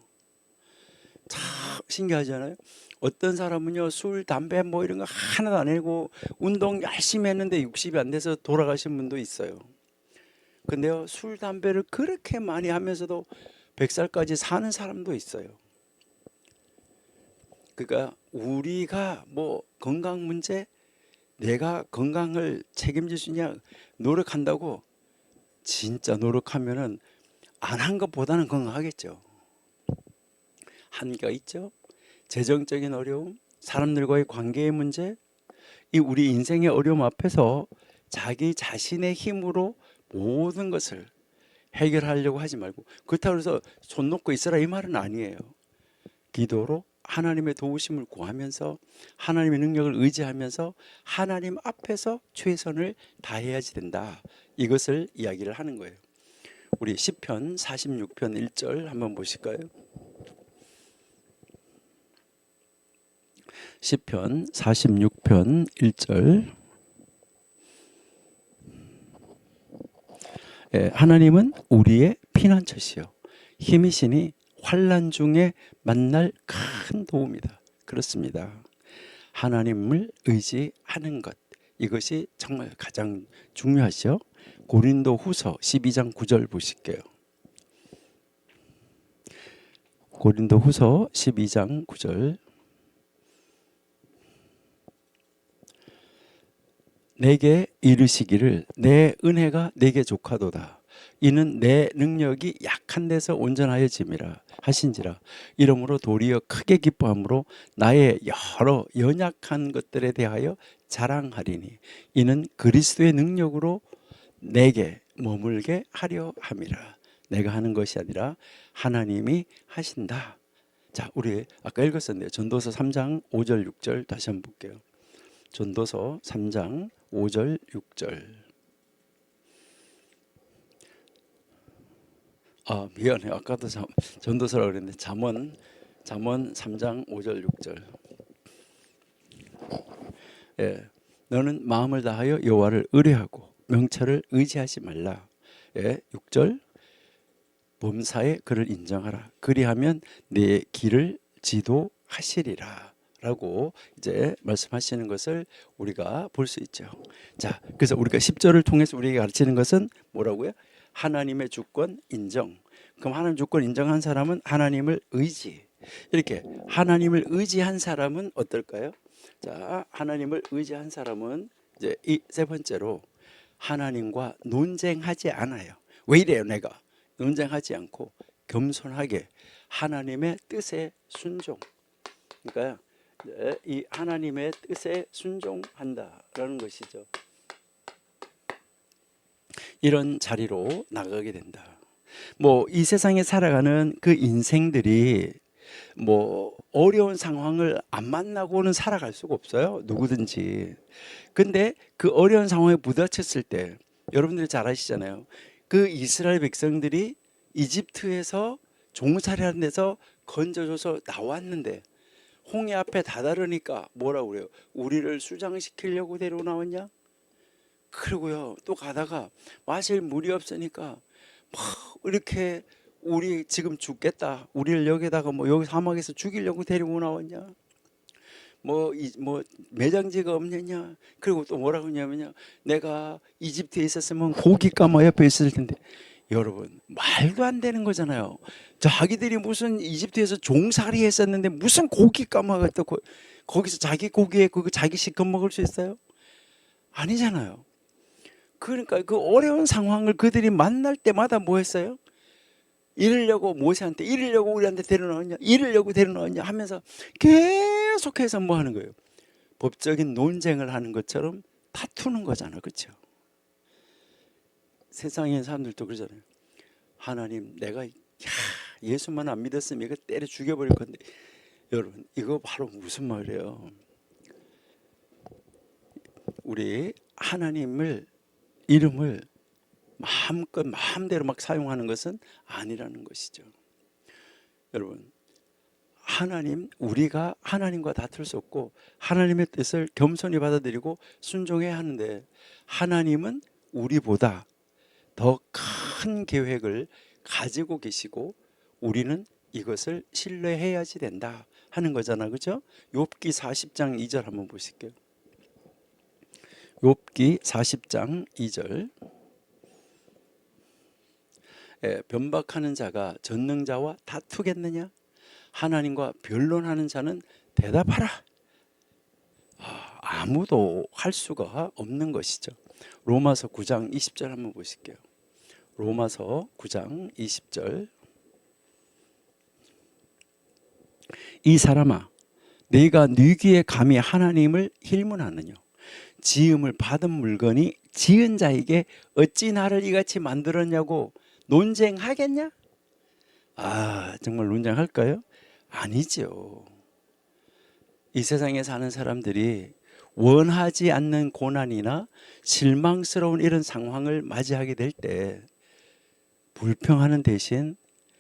참 신기하잖아요. 어떤 사람은요 술, 담배 뭐 이런 거 하나도 안 해고 운동 열심히 했는데 60이 안 돼서 돌아가신 분도 있어요. 근데요 술, 담배를 그렇게 많이 하면서도 100살까지 사는 사람도 있어요. 그러니까 우리가 뭐 건강 문제, 내가 건강을 책임질 수 있냐 노력한다고 진짜 노력하면은 안 한 것보다는 건강하겠죠. 한계가 있죠. 재정적인 어려움, 사람들과의 관계의 문제, 이 우리 인생의 어려움 앞에서 자기 자신의 힘으로 모든 것을 해결하려고 하지 말고, 그렇다고 해서 손 놓고 있으라 이 말은 아니에요. 기도로 하나님의 도우심을 구하면서 하나님의 능력을 의지하면서 하나님 앞에서 최선을 다해야지 된다, 이것을 이야기를 하는 거예요. 우리 시편 46편 1절 한번 보실까요? 시편 46편 1절. 하나님은 우리의 피난처시요 힘이시니 환난 중에 만날 큰 도움이다. 그렇습니다. 하나님을 의지하는 것, 이것이 정말 가장 중요하죠. 고린도 후서 12장 9절 보실게요. 고린도 후서 12장 9절. 내게 이르시기를 내 은혜가 내게 족하도다. 이는 내 능력이 약한 데서 온전하여짐이라 하신지라. 이러므로 도리어 크게 기뻐함으로 나의 여러 연약한 것들에 대하여 자랑하리니 이는 그리스도의 능력으로 내게 머물게 하려 함이라. 내가 하는 것이 아니라 하나님이 하신다. 자, 우리 아까 읽었었는데 전도서 3장 5절 6절 다시 한번 볼게요. 전도서 3장 5절 6절. 미안해. 아까도 전도서라고 그랬는데 잠언 3장 5절 6절. 예. 너는 마음을 다하여 여호와를 의뢰하고 명철을 의지하지 말라. 예. 6절. 범사에 그를 인정하라. 그리하면 내 길을 지도하시리라. 라고 이제 말씀하시는 것을 우리가 볼 수 있죠. 자, 그래서 우리가 10절을 통해서 우리에게 가르치는 것은 뭐라고요? 하나님의 주권 인정. 그럼 하나님 주권 인정한 사람은 하나님을 의지. 이렇게 하나님을 의지한 사람은 어떨까요? 자, 하나님을 의지한 사람은 이제 이 세 번째로 하나님과 논쟁하지 않아요. 왜 이래요, 내가? 논쟁하지 않고 겸손하게 하나님의 뜻에 순종. 그러니까 이 하나님의 뜻에 순종한다라는 것이죠. 이런 자리로 나가게 된다. 뭐 이 세상에 살아가는 그 인생들이 뭐 어려운 상황을 안 만나고는 살아갈 수가 없어요. 누구든지. 근데 그 어려운 상황에 부딪혔을 때 여러분들이 잘 아시잖아요. 그 이스라엘 백성들이 이집트에서 종살이하는 데서 건져줘서 나왔는데 홍해 앞에 다다르니까 뭐라고 그래요? 우리를 수장시키려고 데리고 나왔냐? 그리고요 또 가다가 마실 물이 없으니까 막 이렇게 우리 지금 죽겠다. 우리를 여기다가 뭐 여기 사막에서 죽이려고 데리고 나왔냐? 뭐 매장지가 없느냐? 그리고 또 뭐라고 하냐면요. 내가 이집트에 있었으면 고깃가마 옆에 있을 텐데. 여러분 말도 안 되는 거잖아요. 자기들이 무슨 이집트에서 종살이 했었는데 무슨 고깃가마가 또 거기서 자기 고기에 그거 자기 실컷 먹을 수 있어요? 아니잖아요. 그러니까 그 어려운 상황을 그들이 만날 때마다 뭐 했어요? 이러려고 모세한테 이러려고 우리한테 데려나왔냐? 이러려고 데려나왔냐? 하면서 계속해서 뭐 하는 거예요? 법적인 논쟁을 하는 것처럼 다투는 거잖아. 그렇죠? 세상에 사람들도 그러잖아요. 하나님 내가 예수만 안 믿었으면 이거 때려 죽여버릴 건데. 여러분 이거 바로 무슨 말이에요? 우리 하나님을 이름을 마음껏 마음대로 막 사용하는 것은 아니라는 것이죠. 여러분 하나님 우리가 하나님과 다툴 수 없고 하나님의 뜻을 겸손히 받아들이고 순종해야 하는데 하나님은 우리보다 더 큰 계획을 가지고 계시고 우리는 이것을 신뢰해야지 된다 하는 거잖아. 그죠? 욥기 40장 2절 한번 보실게요. 욥기 40장 2절. 변박하는 자가 전능자와 다투겠느냐? 하나님과 변론하는 자는 대답하라. 아무도 할 수가 없는 것이죠. 로마서 9장 20절 한번 보실게요. 로마서 9장 20절. 이 사람아 네가 네 귀에 감히 하나님을 힐문하느냐? 지음을 받은 물건이 지은 자에게 어찌 나를 이같이 만들었냐고 논쟁하겠냐? 정말 논쟁할까요? 아니죠. 이 세상에 사는 사람들이 원하지 않는 고난이나 실망스러운 이런 상황을 맞이하게 될 때 불평하는 대신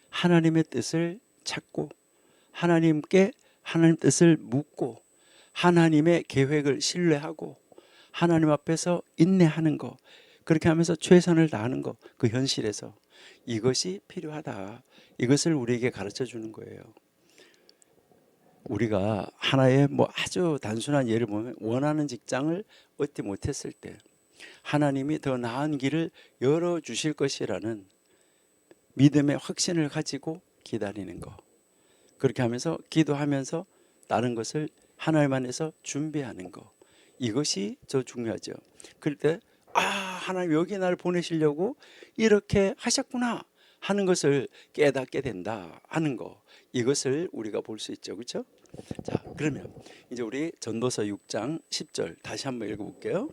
하나님의 뜻을 찾고 하나님께 하나님 뜻을 묻고 하나님의 계획을 신뢰하고 하나님 앞에서 인내하는 거, 그렇게 하면서 최선을 다하는 거, 그 현실에서 이것이 필요하다. 이것을 우리에게 가르쳐 주는 거예요. 우리가 하나의 뭐 아주 단순한 예를 보면 원하는 직장을 얻지 못했을 때 하나님이 더 나은 길을 열어주실 것이라는 믿음의 확신을 가지고 기다리는 거. 그렇게 하면서 기도하면서 다른 것을 하나님 안에서 준비하는 거. 이것이 더 중요하죠. 그럴 때 하나님 여기 나를 보내시려고 이렇게 하셨구나 하는 것을 깨닫게 된다 하는 거. 이것을 우리가 볼 수 있죠. 그렇죠? 자, 그러면 이제 우리 전도서 6장 10절 다시 한번 읽어볼게요.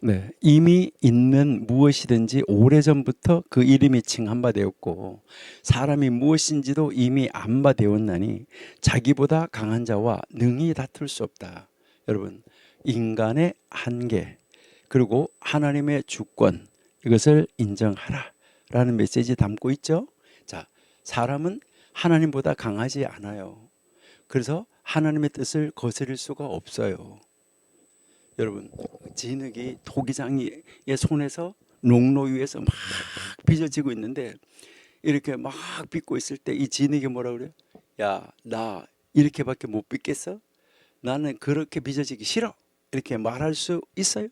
네, 이미 있는 무엇이든지 오래전부터 그 이름이 칭한 바 되었고 사람이 무엇인지도 이미 안 바 되었나니 자기보다 강한 자와 능히 다툴 수 없다. 여러분, 인간의 한계 그리고 하나님의 주권, 이것을 인정하라 라는 메시지 담고 있죠. 자, 사람은 하나님보다 강하지 않아요. 그래서 하나님의 뜻을 거스릴 수가 없어요. 여러분, 진흙이 토기장의 손에서 농로 위에서 막 빚어지고 있는데 이렇게 막 빚고 있을 때 이 진흙이 뭐라 그래요? 야, 나 이렇게밖에 못 빚겠어? 나는 그렇게 빚어지기 싫어. 이렇게 말할 수 있어요?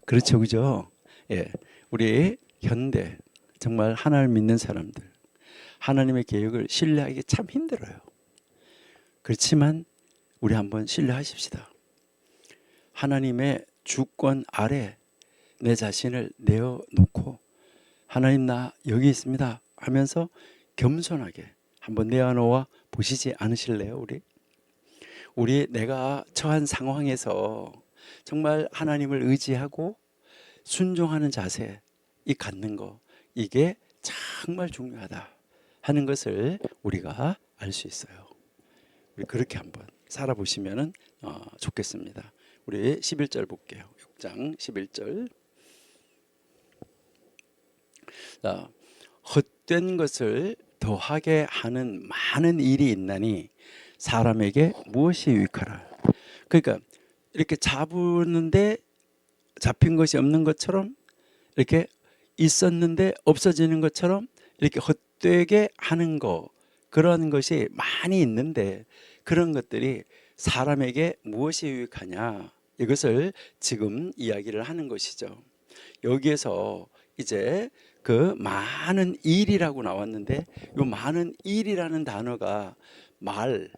그렇죠, 그죠? 예, 우리 현대 정말 하나님을 믿는 사람들, 하나님의 계획을 신뢰하기 참 힘들어요. 그렇지만 우리 한번 신뢰하십시다. 하나님의 주권 아래 내 자신을 내어놓고 하나님 나 여기 있습니다 하면서 겸손하게 한번 내어놓아 보시지 않으실래요? 우리 내가 처한 상황에서 정말 하나님을 의지하고 순종하는 자세 이 갖는 거, 이게 정말 중요하다 하는 것을 우리가 알 수 있어요. 우리 그렇게 한번 살아보시면 좋겠습니다. 우리 11절 볼게요. 6장 11절. 자, 헛된 것을 더하게 하는 많은 일이 있나니 사람에게 무엇이 유익하라. 그러니까 이렇게 잡았는데 잡힌 것이 없는 것처럼, 이렇게 있었는데 없어지는 것처럼 이렇게 헛되게 하는 거, 그런 것이 많이 있는데 그런 것들이 사람에게 무엇이 유익하냐, 이것을 지금 이야기를 하는 것이죠. 여기에서 이제 그 많은 일이라고 나왔는데 이 많은 일이라는 단어가 말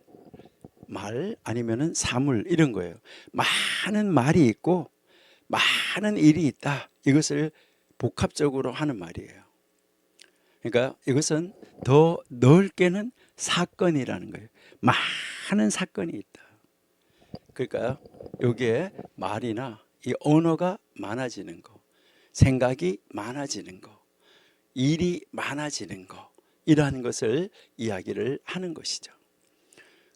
아니면은 사물 이런 거예요. 많은 말이 있고 많은 일이 있다. 이것을 복합적으로 하는 말이에요. 그러니까 이것은 더 넓게는 사건이라는 거예요. 많은 사건이 있다. 그러니까 여기에 말이나 이 언어가 많아지는 거, 생각이 많아지는 거, 일이 많아지는 거, 이러한 것을 이야기를 하는 것이죠.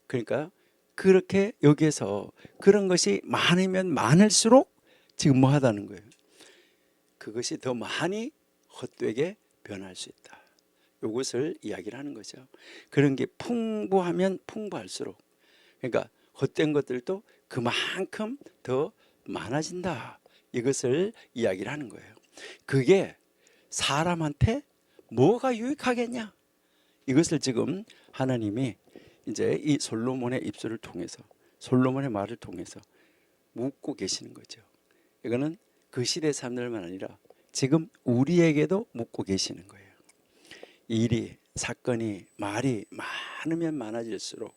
그러니까 그렇게 여기에서 그런 것이 많으면 많을수록 지금 뭐 하다는 거예요? 그것이 더 많이 헛되게 변할 수 있다. 이것을 이야기를 하는 거죠. 그런 게 풍부하면 풍부할수록, 그러니까 헛된 것들도 그만큼 더 많아진다. 이것을 이야기를 하는 거예요. 그게 사람한테 뭐가 유익하겠냐? 이것을 지금 하나님이 이제 이 솔로몬의 입술을 통해서, 솔로몬의 말을 통해서 묻고 계시는 거죠. 이거는 그 시대 사람들만 아니라 지금 우리에게도 묻고 계시는 거예요. 일이, 사건이, 말이 많으면 많아질수록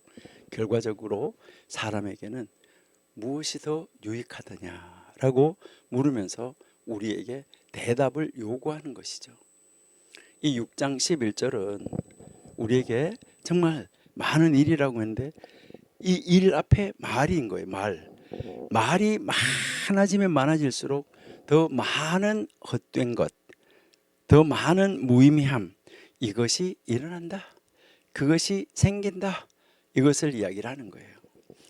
결과적으로 사람에게는 무엇이 더 유익하더냐라고 물으면서 우리에게 대답을 요구하는 것이죠. 이 6장 11절은 우리에게 정말 많은 일이라고 했는데 이 일 앞에 말인 거예요. 말이 많아지면 많아질수록 더 많은 헛된 것, 더 많은 무의미함, 이것이 일어난다. 그것이 생긴다. 이것을 이야기를 하는 거예요.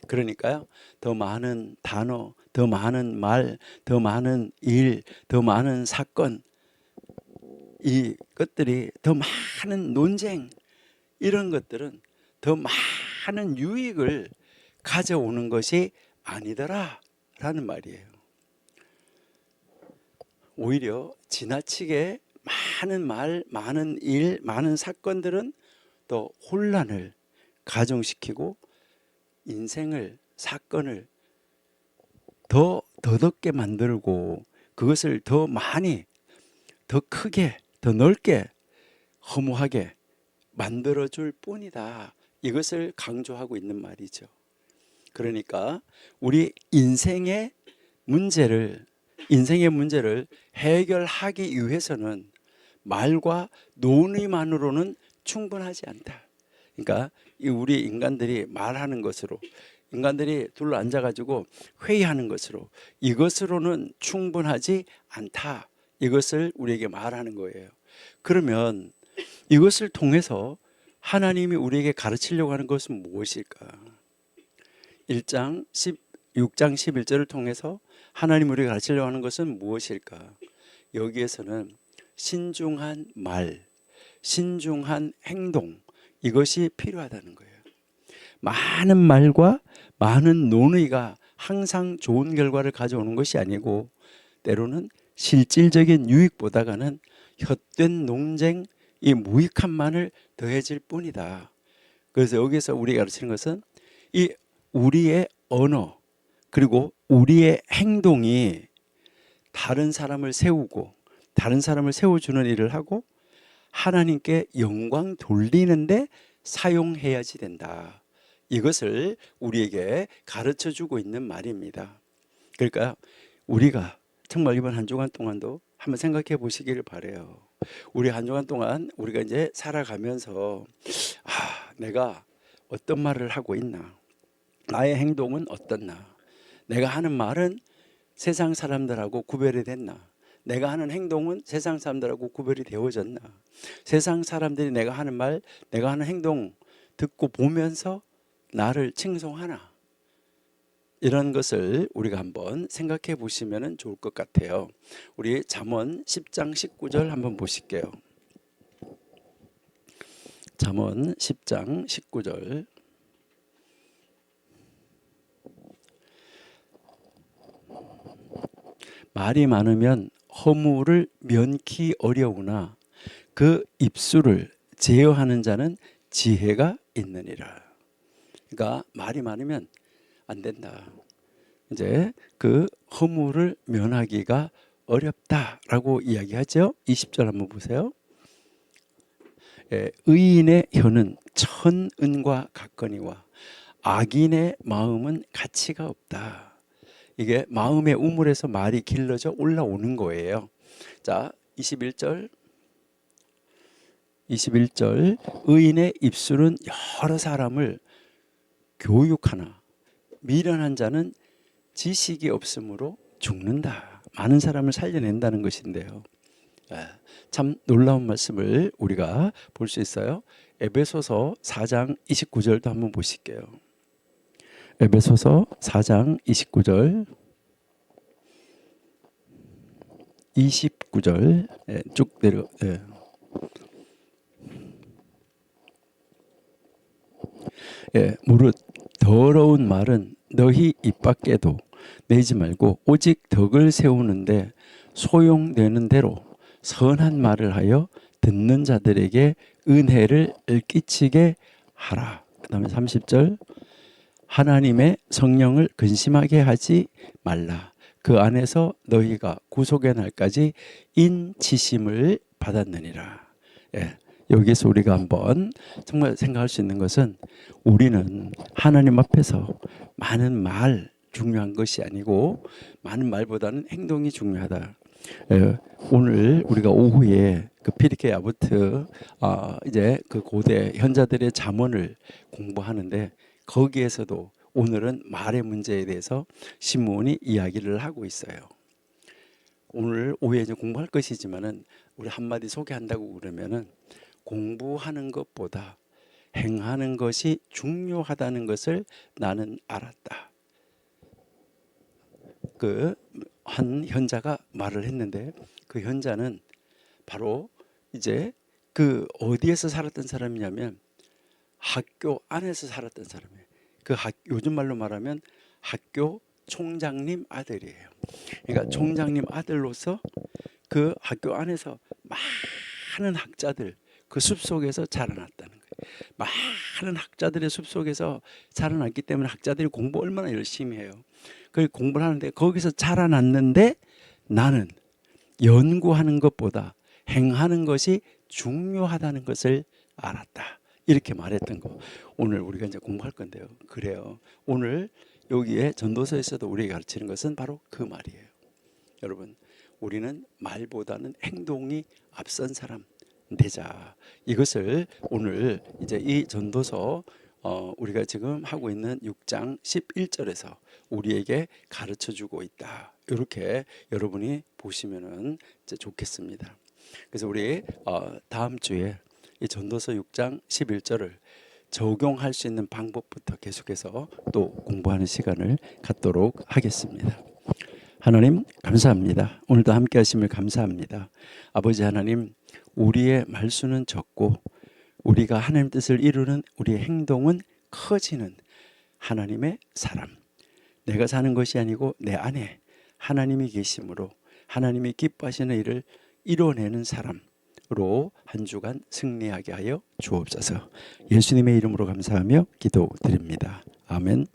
그러니까요, 더 많은 단어, 더 많은 말, 더 많은 일, 더 많은 사건, 이 것들이 더 많은 논쟁, 이런 것들은 더 많은 유익을 가져오는 것이 아니더라 라는 말이에요. 오히려 지나치게 많은 말, 많은 일, 많은 사건들은 또 혼란을 가중시키고 인생을, 사건을 더 더덥게 만들고 그것을 더 많이, 더 크게, 더 넓게 허무하게 만들어줄 뿐이다. 이것을 강조하고 있는 말이죠. 그러니까 우리 인생의 문제를 해결하기 위해서는 말과 논의만으로는 충분하지 않다. 그러니까 우리 인간들이 말하는 것으로, 인간들이 둘러 앉아가지고 회의하는 것으로, 이것으로는 충분하지 않다. 이것을 우리에게 말하는 거예요. 그러면 이것을 통해서 하나님이 우리에게 가르치려고 하는 것은 무엇일까? 6장 11절을 통해서 하나님 우리에게 가르치려고 하는 것은 무엇일까? 여기에서는 신중한 말, 신중한 행동, 이것이 필요하다는 거예요. 많은 말과 많은 논의가 항상 좋은 결과를 가져오는 것이 아니고 때로는 실질적인 유익보다는 헛된 논쟁, 이 무익함만을 더해질 뿐이다. 그래서 여기서 우리가 가르치는 것은 이 우리의 언어 그리고 우리의 행동이 다른 사람을 세우고 다른 사람을 세워주는 일을 하고 하나님께 영광 돌리는데 사용해야지 된다. 이것을 우리에게 가르쳐주고 있는 말입니다. 그러니까 우리가 정말 이번 한 주간 동안도 한번 생각해 보시기를 바라요. 우리 한 주간 동안 우리가 이제 살아가면서 내가 어떤 말을 하고 있나, 나의 행동은 어떻나, 내가 하는 말은 세상 사람들하고 구별이 됐나, 내가 하는 행동은 세상 사람들하고 구별이 되어졌나, 세상 사람들이 내가 하는 말, 내가 하는 행동 듣고 보면서 나를 칭송하나, 이런 것을 우리가 한번 생각해 보시면 좋을 것 같아요. 우리 잠언 10장 19절 한번 보실게요. 잠언 10장 19절. 말이 많으면 허물을 면키 어려우나 그 입술을 제어하는 자는 지혜가 있느니라. 그러니까 말이 많으면 안 된다. 이제 그 허물을 면하기가 어렵다라고 이야기하죠. 20절 한번 보세요. 의인의 혀는 천은과 같거니와 악인의 마음은 가치가 없다. 이게 마음의 우물에서 말이 길러져 올라오는 거예요. 자, 21절 의인의 입술은 여러 사람을 교육하나 미련한 자는 지식이 없으므로 죽는다. 많은 사람을 살려낸다는 것인데요. 참 놀라운 말씀을 우리가 볼 수 있어요. 에베소서 4장 29절도 한번 보실게요. 에베소서 4장 29절 29절 쭉 내려. 무릇 더러운 말은 너희 입 밖에도 내지 말고 오직 덕을 세우는데 소용되는 대로 선한 말을 하여 듣는 자들에게 은혜를 끼치게 하라. 그 다음에 30절 하나님의 성령을 근심하게 하지 말라. 그 안에서 너희가 구속의 날까지 인치심을 받았느니라. 여기서 우리가 한번 정말 생각할 수 있는 것은 우리는 하나님 앞에서 많은 말 중요한 것이 아니고 많은 말보다는 행동이 중요하다. 오늘 우리가 오후에 그 피리케 야부트 이제 그 고대 현자들의 잠언을 공부하는데 거기에서도 오늘은 말의 문제에 대해서 시므온이 이야기를 하고 있어요. 오늘 오후에 이제 공부할 것이지만은 우리 한마디 소개한다고 그러면은 공부하는 것보다 행하는 것이 중요하다는 것을 나는 알았다. 그 한 현자가 말을 했는데 그 현자는 바로 이제 그 어디에서 살았던 사람이냐면 학교 안에서 살았던 사람이에요. 요즘 말로 말하면 학교 총장님 아들이에요. 그러니까 총장님 아들로서 그 학교 안에서 많은 학자들 그 숲속에서 자라났다는 거예요. 많은 학자들의 숲속에서 자라났기 때문에 학자들이 공부 얼마나 열심히 해요. 그 공부를 하는데 거기서 자라났는데 나는 연구하는 것보다 행하는 것이 중요하다는 것을 알았다. 이렇게 말했던 거. 오늘 우리가 이제 공부할 건데요. 그래요. 오늘 여기에 전도서에서도 우리에게 가르치는 것은 바로 그 말이에요. 여러분, 우리는 말보다는 행동이 앞선 사람 되자. 이것을 오늘 이제 이 전도서 우리가 지금 하고 있는 6장 11절에서 우리에게 가르쳐 주고 있다. 이렇게 여러분이 보시면은 이제 좋겠습니다. 그래서 우리 다음 주에 이 전도서 6장 11절을 적용할 수 있는 방법부터 계속해서 또 공부하는 시간을 갖도록 하겠습니다. 하나님 감사합니다. 오늘도 함께 하심을 감사합니다. 아버지 하나님, 우리의 말수는 적고 우리가 하나님 뜻을 이루는 우리의 행동은 커지는 하나님의 사람. 내가 사는 것이 아니고 내 안에 하나님이 계심으로 하나님이 기뻐하시는 일을 이뤄내는 사람으로 한 주간 승리하게 하여 주옵소서. 예수님의 이름으로 감사하며 기도드립니다. 아멘.